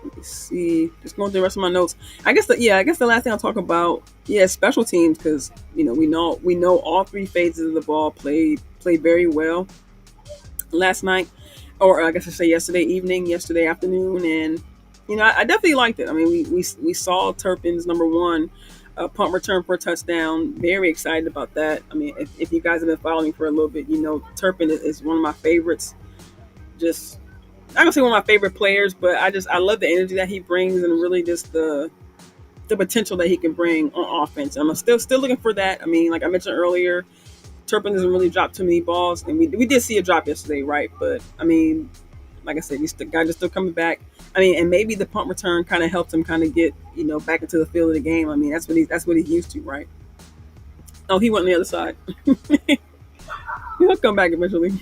Let me see. Just going through the rest of my notes. I guess the last thing I'll talk about, yeah, special teams, because we know all three phases of the ball played very well last night, or I guess I say yesterday afternoon, and I definitely liked it. I mean, we saw Turpin's number one punt return for a touchdown. Very excited about that. I mean, if you guys have been following me for a little bit, Turpin is one of my favorites. Just I'm gonna say one of my favorite players, but I love the energy that he brings and really just the potential that he can bring on offense. I'm still looking for that. I mean, like I mentioned earlier, Turpin doesn't really drop too many balls, and we did see a drop yesterday, right? But I mean, like I said, guys are still coming back. I mean, and maybe the punt return kind of helped him kind of get back into the field of the game. I mean, that's what he's used to, right? Oh, he went on the other side. He'll come back eventually.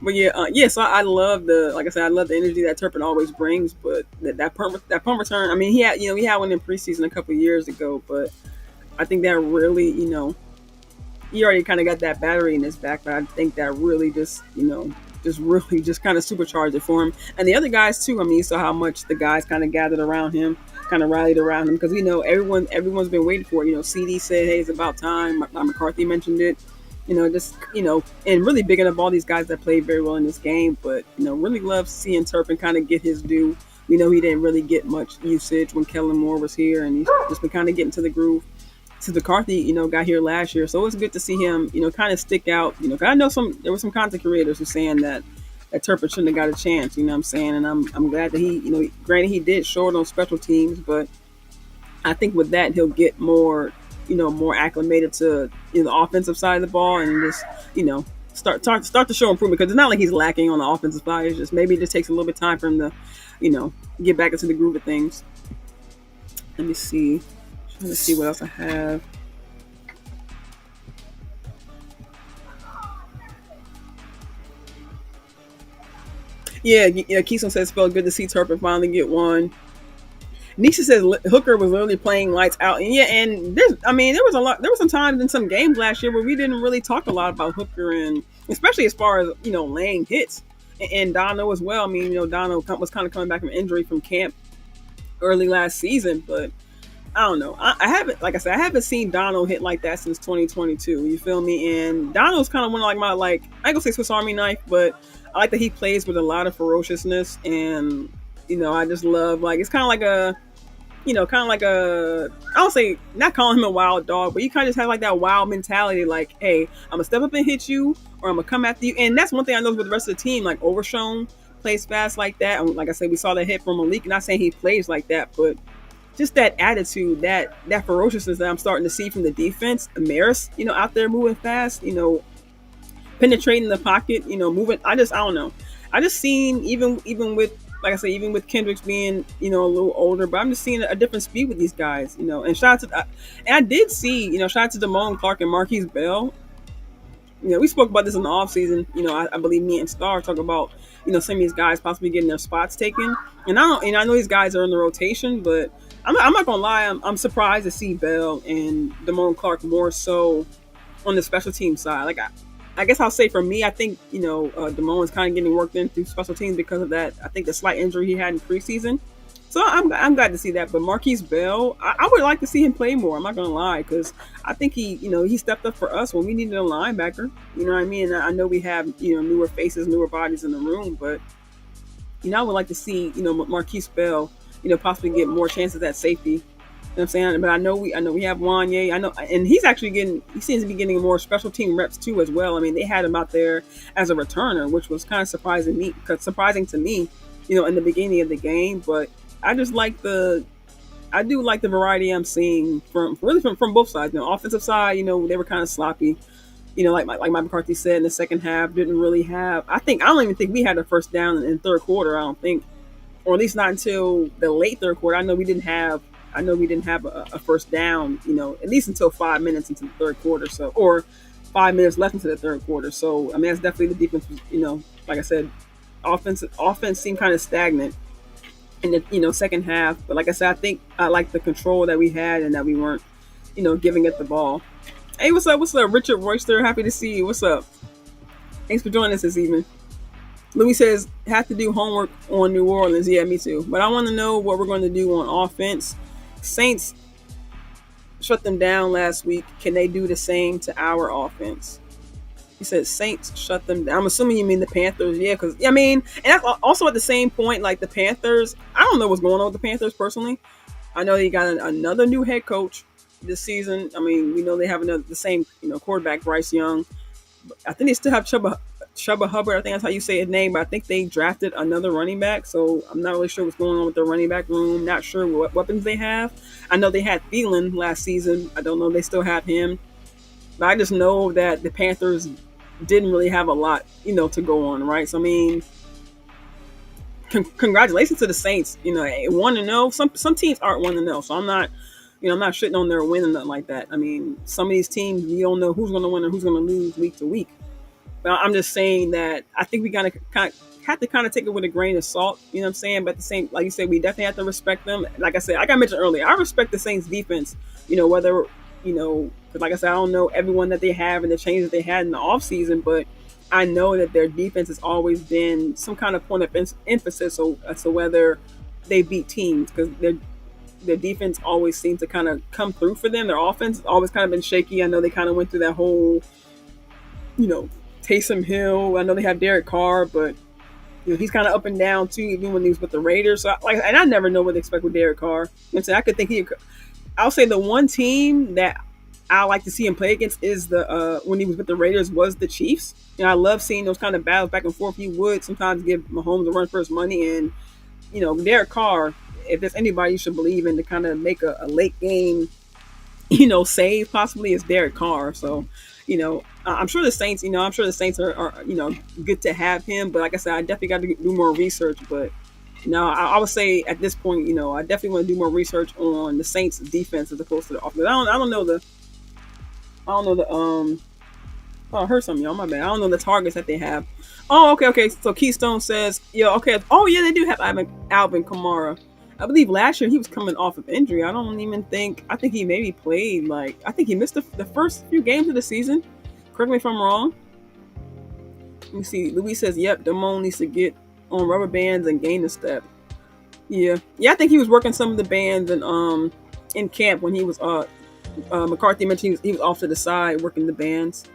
But yeah, yeah. So I love like I said, I love the energy that Turpin always brings. But that punt return, I mean, he had one in preseason a couple of years ago, but I think that really, he already kind of got that battery in his back. But I think that really just really just kind of supercharged it for him. And the other guys too. I mean, you saw how much the guys kind of gathered around him, kind of rallied around him, because we know everyone's been waiting for it. CD said, "Hey, it's about time." McCarthy mentioned it. And really bigging up all these guys that played very well in this game. But really love seeing Turpin kind of get his due. We know he didn't really get much usage when Kellen Moore was here, and he's just been kind of getting to the groove. Since McCarthy, got here last year, so it was good to see him, kind of stick out. 'Cause I know there were some content creators who saying that Turpin shouldn't have got a chance. You know what I'm saying? And I'm glad that granted he did short on special teams, but I think with that he'll get more acclimated to the offensive side of the ball, and just start to show improvement, because it's not like he's lacking on the offensive side. It's just maybe it just takes a little bit of time for him to get back into the groove of things. Let me see. Trying to see what else I have. Yeah, Keystone says it felt good to see Turpin finally get one. Nisha says Hooker was literally playing lights out, and yeah, and there was some times in some games last year where we didn't really talk a lot about Hooker, and especially as far as laying hits, and Dono as well. I mean, Dono was kind of coming back from injury from camp early last season, but I don't know. I haven't, like I said, I haven't seen Dono hit like that since 2022. You feel me? And Dono's kind of one of I ain't gonna say Swiss Army knife, but I like that he plays with a lot of ferociousness, and I just love, it's kind of like I don't say, not calling him a wild dog, but you kind of just have that wild mentality, hey, I'm gonna step up and hit you, or I'm gonna come after you. And that's one thing I know with the rest of the team, Overshown plays fast like that. And like I said, we saw that hit from Malik. Not saying he plays like that, but just that attitude, that ferociousness that I'm starting to see from the defense. Amaris, out there moving fast, penetrating the pocket, moving. I don't know. I just seen, even with, like I said, even with Kendricks being, a little older, but I'm just seeing a different speed with these guys, and shout out to, and I did see, shout out to Damone Clark and Marquise Bell. We spoke about this in the offseason. I believe me and Star talk about, some of these guys possibly getting their spots taken. And I know these guys are in the rotation, but I'm not gonna lie, I'm surprised to see Bell and Damone Clark more so on the special team side. I guess I'll say for me, I think Damone is kind of getting worked in through special teams because of that. I think the slight injury he had in preseason. So I'm glad to see that. But Marquise Bell, I would like to see him play more. I'm not gonna lie, because I think he stepped up for us when we needed a linebacker. You know what I mean? And I know we have newer faces, newer bodies in the room, but I would like to see Marquise Bell possibly get more chances at safety. You know what I'm saying? But I know we have Wanye. I know, and he seems to be getting more special team reps too as well. I mean, they had him out there as a returner, which was kind of surprising to me, in the beginning of the game. But I do like the variety I'm seeing from both sides. Offensive side, they were kind of sloppy. Like Mike McCarthy said in the second half, didn't really have. I don't even think we had a first down in third quarter. I don't think, or at least not until the late third quarter. I know we didn't have a first down. At least until 5 minutes into the third quarter. So, or 5 minutes left into the third quarter. So, I mean, that's definitely the defense. Like I said, offense seemed kind of stagnant in the second half. But like I said, I think I like the control that we had and that we weren't giving it the ball. Hey, what's up? Richard Royster, happy to see you. What's up? Thanks for joining us this evening. Louis says, have to do homework on New Orleans. Yeah, me too. But I want to know what we're going to do on offense. Saints shut them down last week. Can they do the same to our offense? He said Saints shut them down. I'm assuming you mean the Panthers. Yeah, because, I mean, and that's also at the same point, like the Panthers, I don't know what's going on with the Panthers personally. I know they got another new head coach this season. I mean, we know they have the same, quarterback, Bryce Young. I think they still have Chuba Hubbard. I think that's how you say his name. But I think they drafted another running back. So I'm not really sure what's going on with their running back room. Not sure what weapons they have. I know they had Thielen last season. I don't know if they still have him. But I just know that the Panthers didn't really have a lot, to go on, right? So I mean, congratulations to the Saints. 1-0. Some teams aren't 1-0. So I'm not shitting on their win or nothing like that. I mean, some of these teams, you don't know who's going to win or who's going to lose week to week. But I'm just saying that I think we gotta have to kind of take it with a grain of salt. You know what I'm saying? But at the same, like you said, we definitely have to respect them. Like I said, like I mentioned earlier, I respect the Saints defense. Whether, because like I said, I don't know everyone that they have and the changes they had in the offseason, but I know that their defense has always been some kind of point of emphasis as to whether they beat teams, because their defense always seems to kind of come through for them. Their offense has always kind of been shaky. I know they kind of went through that whole, you know, Taysom Hill. I know they have Derek Carr, but he's kind of up and down too, even when he was with the Raiders. So, and I never know what to expect with Derek Carr. And so I could think I'll say the one team that I like to see him play against is the when he was with the Raiders was the Chiefs. I love seeing those kind of battles back and forth. You would sometimes give Mahomes a run for his money, and Derek Carr, if there's anybody you should believe in to kind of make a late game, save possibly, is Derek Carr. So, I'm sure the Saints, are good to have him. But like I said, I definitely got to do more research. But I would say at this point, I definitely want to do more research on the Saints defense as opposed to the offense. I don't know the oh, I heard something, y'all. My bad. I don't know the targets that they have. Oh, okay. So Keystone says, okay. Oh, yeah, they do have Alvin Kamara. I believe last year he was coming off of injury. I think he maybe played, I think he missed the first few games of the season. Correct me if I'm wrong. Let me see. Louis says, yep, Damone needs to get on rubber bands and gain a step. Yeah. I think he was working some of the bands and in camp when he was McCarthy mentioned he was off to the side working the bands.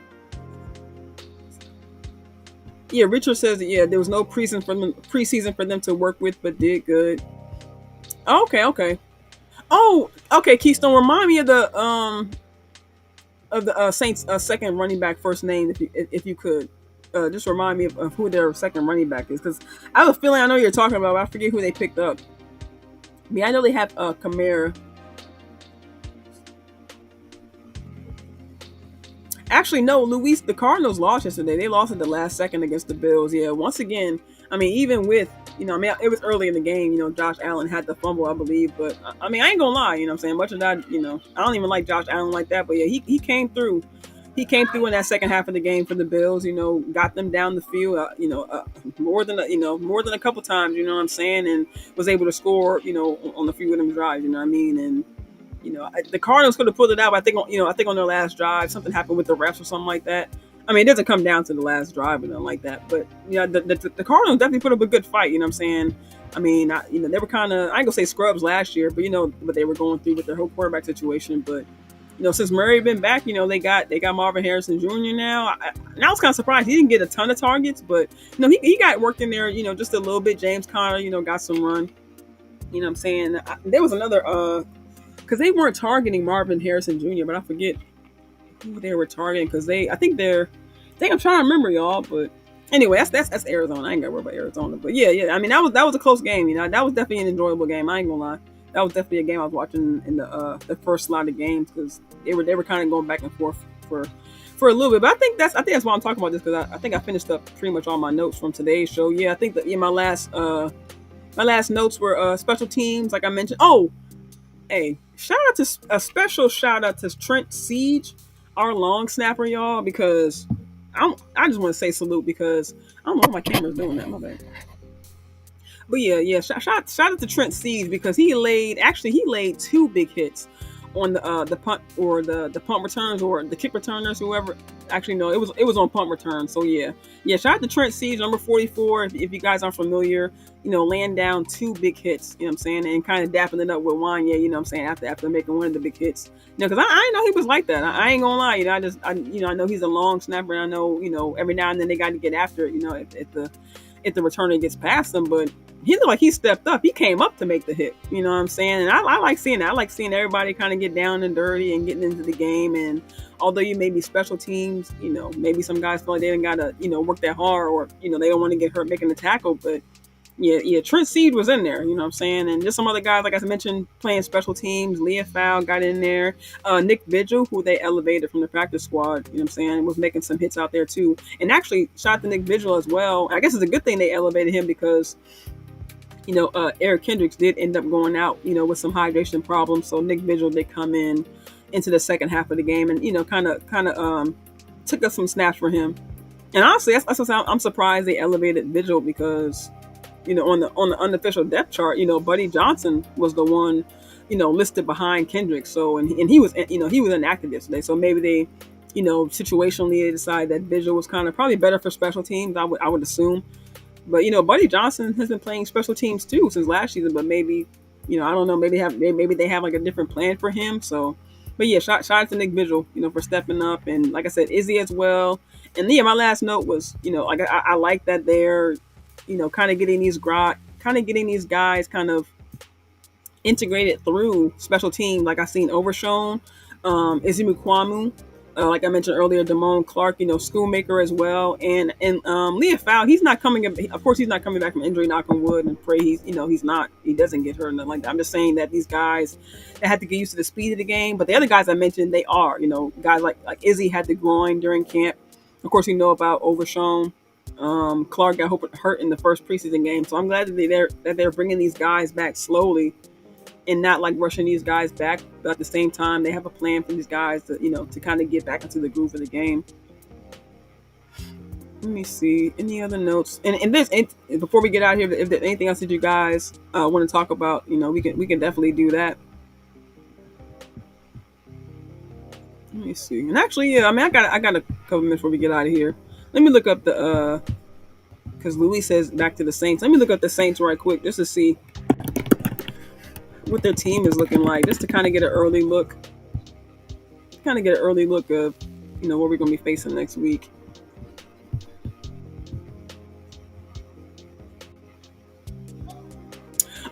Yeah, Richard says there was no preseason for them to work with, but did good. Okay. Oh, okay. Keystone, remind me of the Saints second running back first name if you could. Just remind me of who their second running back is, because I have a feeling I know you're talking about, but I forget who they picked up. I know they have Kamara. Actually, no, Luis, the Cardinals lost yesterday. They lost at the last second against the Bills. Yeah, once again, even with, it was early in the game. Josh Allen had the fumble, I believe. But, I ain't going to lie, what I'm saying? Much of that, I don't even like Josh Allen like that. But, yeah, he came through. He came through in that second half of the game for the Bills, got them down the field, more than a couple times, you know what I'm saying? And was able to score, on a few of them drives, you know what I mean? And, the Cardinals could have pulled it out, but I think on their last drive, something happened with the refs or something like that. It doesn't come down to the last drive or nothing like that. But, the Cardinals definitely put up a good fight, you know what I'm saying? They were kind of, I ain't gonna say scrubs last year, but, what they were going through with their whole quarterback situation. But, since Murray been back, they got Marvin Harrison Jr. now. And I was kind of surprised. He didn't get a ton of targets, but, he got worked in there, just a little bit. James Conner, got some run. You know what I'm saying? There was another, because they weren't targeting Marvin Harrison Jr., but I forget who they were targeting, because I think I'm trying to remember, y'all. But anyway, that's Arizona. I ain't got to worry about Arizona. But yeah. That was a close game. That was definitely an enjoyable game. I ain't gonna lie. That was definitely a game I was watching in the first lot of games, because they were kind of going back and forth for a little bit. But I think that's why I'm talking about this, because I think I finished up pretty much all my notes from today's show. Yeah, I think that my last notes were special teams, like I mentioned. Oh, hey, a special shout out to Trent Siege, our long snapper, y'all, because I just want to say salute, because I don't know why my camera's doing that, my bad. But yeah, shout out to Trent Siege, because he laid 2 big hits on the punt or the punt returns or the kick returners, whoever. Actually, no, it was on punt return. So yeah. Shout out to Trent Siege, number 44. If you guys aren't familiar, laying down two big hits. You know what I'm saying, and kind of dapping it up with Wanya. You know what I'm saying, after making one of the big hits. Because I didn't know he was like that. I ain't gonna lie. I know he's a long snapper. And I know every now and then they got to get after it. If the returner gets past him, but he looked like he stepped up. He came up to make the hit. You know what I'm saying? And I like seeing that. I like seeing everybody kind of get down and dirty and getting into the game. And although you may be special teams, maybe some guys feel like they didn't gotta, work that hard, or they don't want to get hurt making the tackle. But yeah, Trent Seed was in there. You know what I'm saying? And just some other guys, like I mentioned, playing special teams. Leah Fowl got in there. Nick Vigil, who they elevated from the practice squad, you know what I'm saying, was making some hits out there too. And actually, shout out to Nick Vigil as well. I guess it's a good thing they elevated him because Eric Kendricks did end up going out, with some hydration problems. So Nick Vigil did come into the second half of the game and, kind of took us some snaps for him. And honestly, that's what I'm surprised they elevated Vigil because, on the unofficial depth chart, Buddy Johnson was the one, listed behind Kendricks. So, and he was, he was inactive yesterday. So maybe they, situationally they decided that Vigil was kind of probably better for special teams. I would assume. But Buddy Johnson has been playing special teams too since last season. But maybe, I don't know. Maybe they have like a different plan for him. So, but yeah, shout out to Nick Vigil, for stepping up, and like I said, Izzy as well. And yeah, my last note was, like I like that they're, kind of getting these guys kind of integrated through special teams. Like I seen Overshown, Izzy Mukwamu, like I mentioned earlier, Damone Clark, Schoolmaker as well, and Leah Fowl. He's not coming. Of course, he's not coming back from injury. Knock on wood, and pray he's not. He doesn't get hurt or nothing like that. I'm just saying that these guys that had to get used to the speed of the game. But the other guys I mentioned, they are. Guys like Izzy had the groin during camp. Of course, about Overshown. Clark got hurt in the first preseason game, so I'm glad that they're bringing these guys back slowly and not like rushing these guys back, but at the same time they have a plan for these guys to to kind of get back into the groove of the game. Let me see any other notes, and this before we get out here, if there's anything else that you guys want to talk about, we can definitely do that. Let me see. And actually, yeah, I mean, I got a couple minutes before we get out of here. Let me look up the because Louis says back to the Saints. Let me look up the Saints right quick just to see what their team is looking like, just to kind of get an early look. Of what we're going to be facing next week.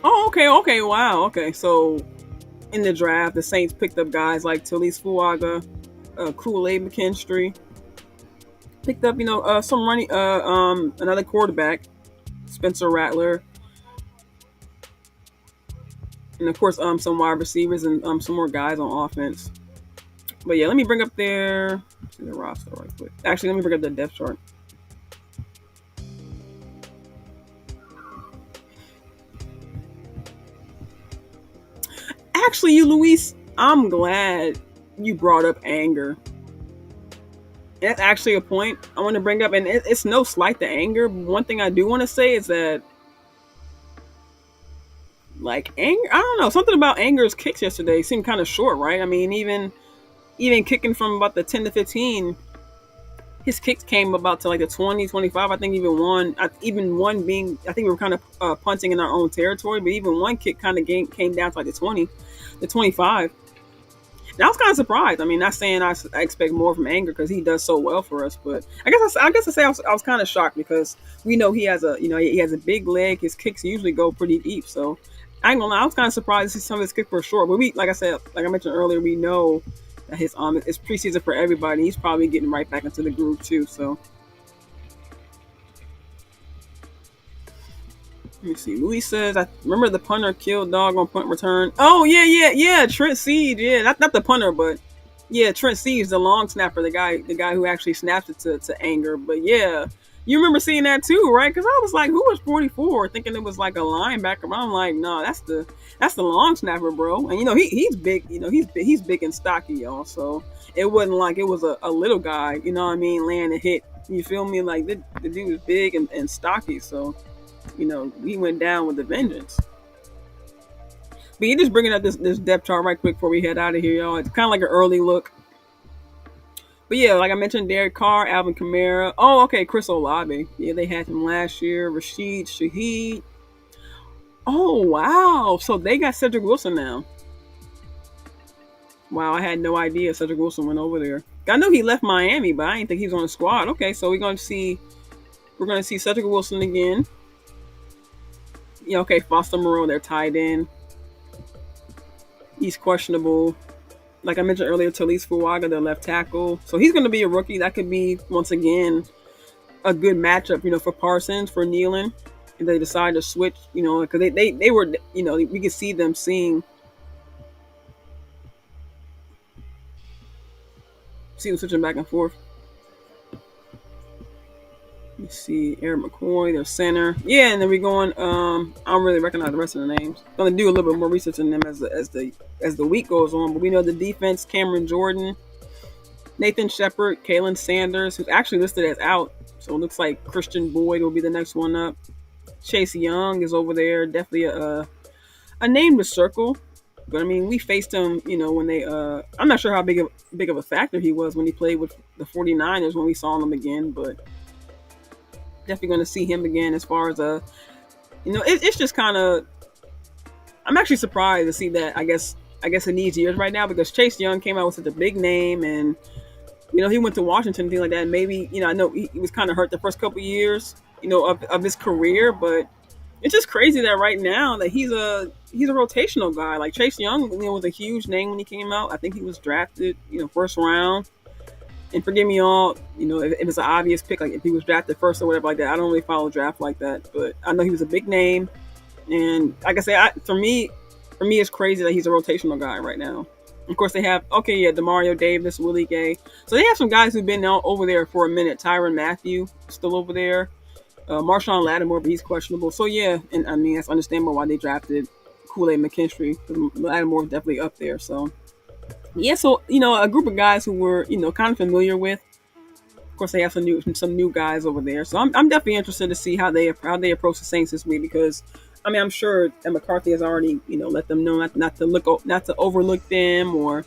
Oh, okay, wow, okay. So in the draft, the Saints picked up guys like Talise Fuaga, Kool-Aid McKinstry. Picked up, some running, another quarterback, Spencer Rattler, and of course, some wide receivers and some more guys on offense. But yeah, let me bring up the roster right quick. Actually, let me bring up the depth chart. Actually, Luis, I'm glad you brought up anger. That's actually a point I want to bring up, and it's no slight to anger. But one thing I do want to say is that, like, anger, I don't know, something about Anger's kicks yesterday seemed kind of short, right? I mean, even kicking from about the 10 to 15, his kicks came about to like the 20, 25. I think even one being, I think we were kind of punting in our own territory, but even one kick kind of came down to like the 20, the 25. And I was kind of surprised. I mean, not saying I expect more from Anger because he does so well for us, but I guess I say I was kind of shocked because we know he has a big leg. His kicks usually go pretty deep, so I ain't gonna lie, I was kind of surprised to see some of his kicks were short. But like I mentioned earlier, we know that it's preseason for everybody. He's probably getting right back into the groove too. So let me see. Louis says, I remember the punter killed dog on punt return. Oh yeah. Trent Siege, yeah, not the punter, but yeah, Trent Siege, the long snapper, the guy who actually snapped it to Anger. But yeah, you remember seeing that too, right? Because I was like, who was 44? Thinking it was like a linebacker. But I'm like, no, that's the long snapper, bro. And he's big. He's big and stocky, y'all. So it wasn't like it was a little guy. You know what I mean? Laying a hit. You feel me? Like the dude was big and stocky. So he went down with a vengeance. But you just bringing up this depth chart right quick before we head out of here, y'all. It's kind of like an early look. But yeah, like I mentioned, Derek Carr, Alvin Kamara. Oh, okay, Chris Olave. Yeah, they had him last year. Rashid Shaheed. Oh, wow. So they got Cedric Wilson now. Wow, I had no idea Cedric Wilson went over there. I knew he left Miami, but I didn't think he was on the squad. Okay, so we're gonna see Cedric Wilson again. Yeah, okay, Foster Moreau, they're tied in. He's questionable. Like I mentioned earlier, Talise Fuaga, their left tackle. So he's gonna be a rookie. That could be once again a good matchup, for Parsons, for Nealon. If they decide to switch, because they were, we could see them see them switching back and forth. You see Eric McCoy, their center. Yeah, and then we going. I don't really recognize the rest of the names. Gonna do a little bit more research on them as the week goes on. But we know the defense: Cameron Jordan, Nathan Shepard, Kalen Sanders, who's actually listed as out. So it looks like Christian Boyd will be the next one up. Chase Young is over there. Definitely a name to circle. But I mean, we faced him, when they. I'm not sure how big of a factor he was when he played with the 49ers when we saw him again, but definitely going to see him again. As far as it's just kind of. I'm actually surprised to see that. I guess it needs years right now because Chase Young came out with such a big name and. He went to Washington, things like that. And maybe, I know he was kind of hurt the first couple of years, of his career, but it's just crazy that right now that he's a rotational guy. Like Chase Young, was a huge name when he came out. I think he was drafted, first round. And forgive me all, if it's an obvious pick, like if he was drafted first or whatever like that. I don't really follow draft like that, but I know he was a big name. And like I say, for me, it's crazy that he's a rotational guy right now. Of course, they have, Demario Davis, Willie Gay. So they have some guys who've been over there for a minute. Tyrann Mathieu, still over there. Marshawn Lattimore, but he's questionable. So, yeah, and I mean, that's understandable why they drafted Kool-Aid McKinstry. Lattimore is definitely up there. So, yeah, so, a group of guys who we're, kind of familiar with. Of course, they have some new guys over there. So I'm definitely interested to see how they approach the Saints this week because I mean, I'm sure that McCarthy has already, let them know not to overlook them or,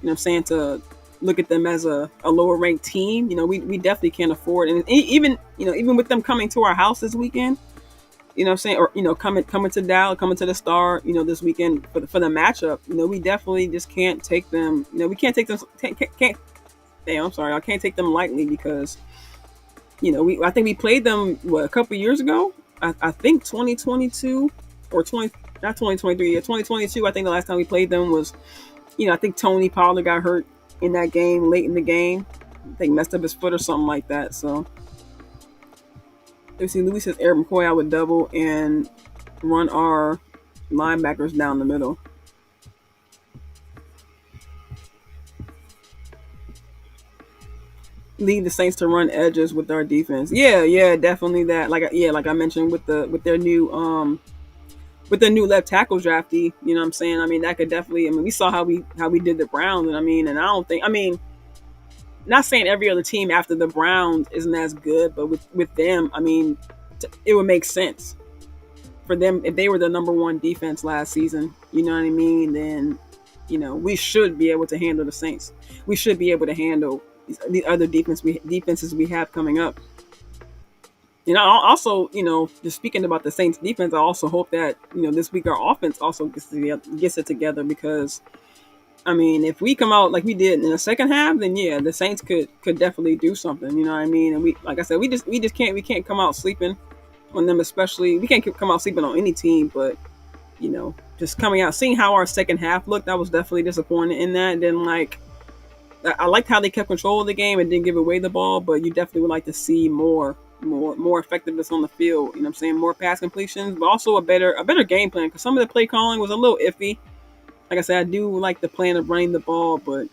to look at them as a lower ranked team. We definitely can't afford, and even with them coming to our house this weekend, or coming to Dallas, coming to the Star, this weekend for the matchup, we definitely just can't take them. We can't take them. Can't. Damn, I'm sorry, I can't take them lightly because, I think we played them a couple years ago. I think 2022 or not 2023, yeah, 2022. I think the last time we played them was, I think Tony Pollard got hurt in that game, late in the game. I think messed up his foot or something like that. So, let's see, Louis says Eric McCoy, I would double and run our linebackers down the middle. Lead the Saints to run edges with our defense. Yeah, definitely that. Like I mentioned with their new left tackle draftee, you know what I'm saying? I mean, that could definitely, we saw how we did the Browns, and and I don't think, not saying every other team after the Browns isn't as good, but with them, it would make sense for them if they were the number one defense last season, you know what I mean? Then, we should be able to handle the Saints. We should be able to handle the other defenses we have coming up. Also, just speaking about the Saints defense, I also hope that, this week our offense also gets it together because, if we come out like we did in the second half, then yeah, the Saints could definitely do something, you know what I mean? And like I said, we can't come out sleeping on them, especially, we can't come out sleeping on any team, but, just coming out, seeing how our second half looked, I was definitely disappointed in that. And then, I liked how they kept control of the game and didn't give away the ball, but you definitely would like to see more effectiveness on the field. You know what I'm saying? More pass completions, but also a better game plan because some of the play calling was a little iffy. Like I said, I do like the plan of running the ball, but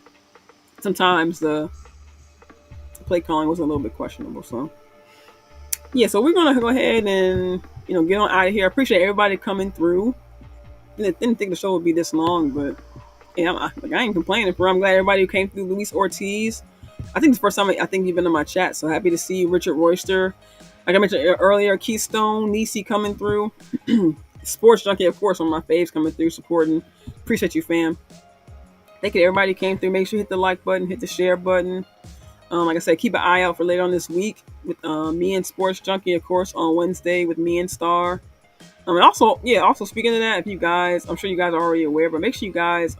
sometimes the play calling was a little bit questionable. So yeah, so we're gonna go ahead and get on out of here. I appreciate everybody coming through. Didn't think the show would be this long, but yeah, I ain't complaining. I'm glad everybody who came through. Luis Ortiz, I think it's the first time I think you've been in my chat, so happy to see you. Richard Royster, like I mentioned earlier, Keystone, Nisi coming through. Sports Junkie, of course, one of my faves coming through supporting. Appreciate you, fam. Thank you to everybody who came through. Make sure you hit the like button, hit the share button. Like I said, keep an eye out for later on this week with me and Sports Junkie, of course, on Wednesday with me and Star. And also, yeah, also speaking of that, if you guys, I'm sure you guys are already aware, but make sure you guys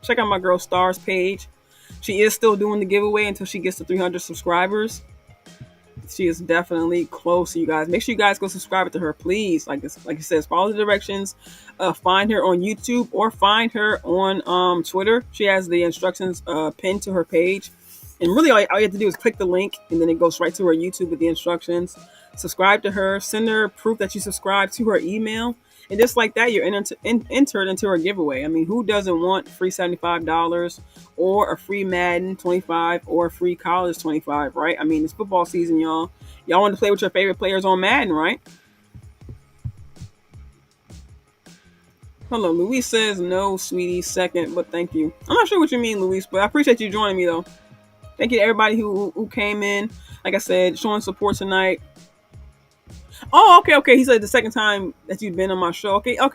check out my girl Star's page. She is still doing the giveaway until she gets to 300 subscribers. She is definitely close to you guys. Make sure you guys go subscribe to her, please. Like it says, follow the directions. Find her on YouTube or find her on Twitter. She has the instructions pinned to her page. And really, all you have to do is click the link, and then it goes right to her YouTube with the instructions. Subscribe to her. Send her proof that you subscribe to her email. And just like that, you're entered into her giveaway. I mean, who doesn't want free $75 or a free Madden 25 or a free college 25, right? I mean, it's football season, y'all. Y'all want to play with your favorite players on Madden, right? Hello, Luis says no, sweetie, second, but thank you. I'm not sure what you mean, Luis, but I appreciate you joining me, though. Thank you to everybody who came in. Like I said, showing support tonight. Oh, okay. He said the second time that you've been on my show. Okay. All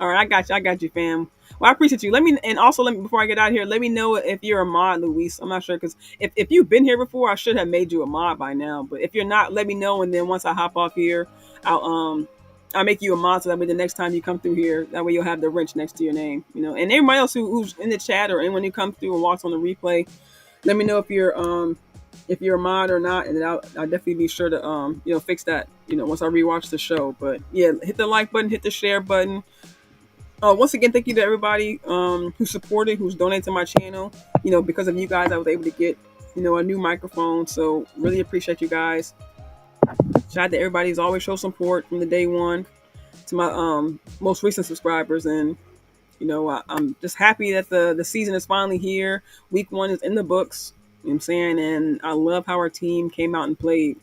right, I got you, fam. Well, I appreciate you. Let me before I get out of here, let me know if you're a mod, Luis. I'm not sure because if you've been here before, I should have made you a mod by now. But if you're not, let me know, and then once I hop off here, I'll make you a mod so that way the next time you come through here, that way you'll have the wrench next to your name, And everybody else who's in the chat or anyone who comes through and walks on the replay, let me know if you're a mod or not, and then I'll definitely be sure to fix that once I rewatch the show. But yeah, hit the like button, hit the share button. Once again, thank you to everybody who supported, who's donated to my channel. Because of you guys, I was able to get a new microphone. So really appreciate you guys. Shout out to everybody who's always shown support from the day one to my most recent subscribers. And I'm just happy that the season is finally here. Week 1 is in the books. You know what I'm saying? And I love how our team came out and played.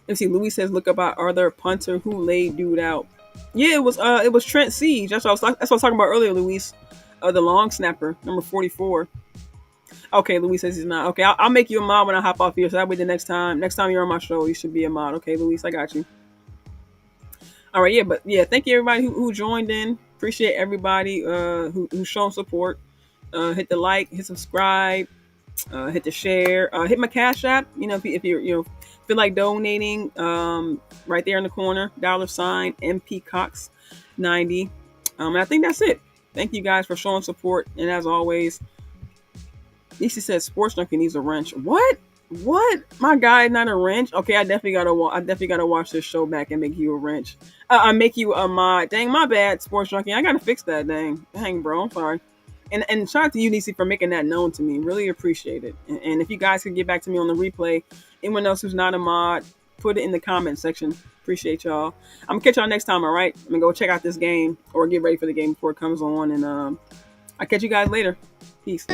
Let's see, Louis says, look up our other punter who laid dude out. Yeah, it was Trent Siege. That's what I was talking about earlier, Luis. The long snapper, number 44. Okay, Luis says he's not. Okay, I'll make you a mod when I hop off here. So that way the next time you're on my show, you should be a mod. Okay, Luis, I got you. All right, thank you everybody who joined in. Appreciate everybody who's shown support. Hit the like, hit subscribe, hit the share, hit my Cash App. If you feel like donating, right there in the corner, $ MPCox90. And I think that's it. Thank you guys for showing support. And as always, Lisa said Sports Junkie needs a wrench. What? My guy not a wrench? Okay, I definitely gotta watch this show back and make you a wrench. I make you a mod. Dang, my bad, Sports Junkie. I gotta fix that. Dang, bro. I'm sorry. And shout out to you, DC, for making that known to me. Really appreciate it. And if you guys could get back to me on the replay, anyone else who's not a mod, put it in the comment section. Appreciate y'all. I'm gonna catch y'all next time. All right, I'm gonna go check out this game or get ready for the game before it comes on. And I'll catch you guys later. Peace.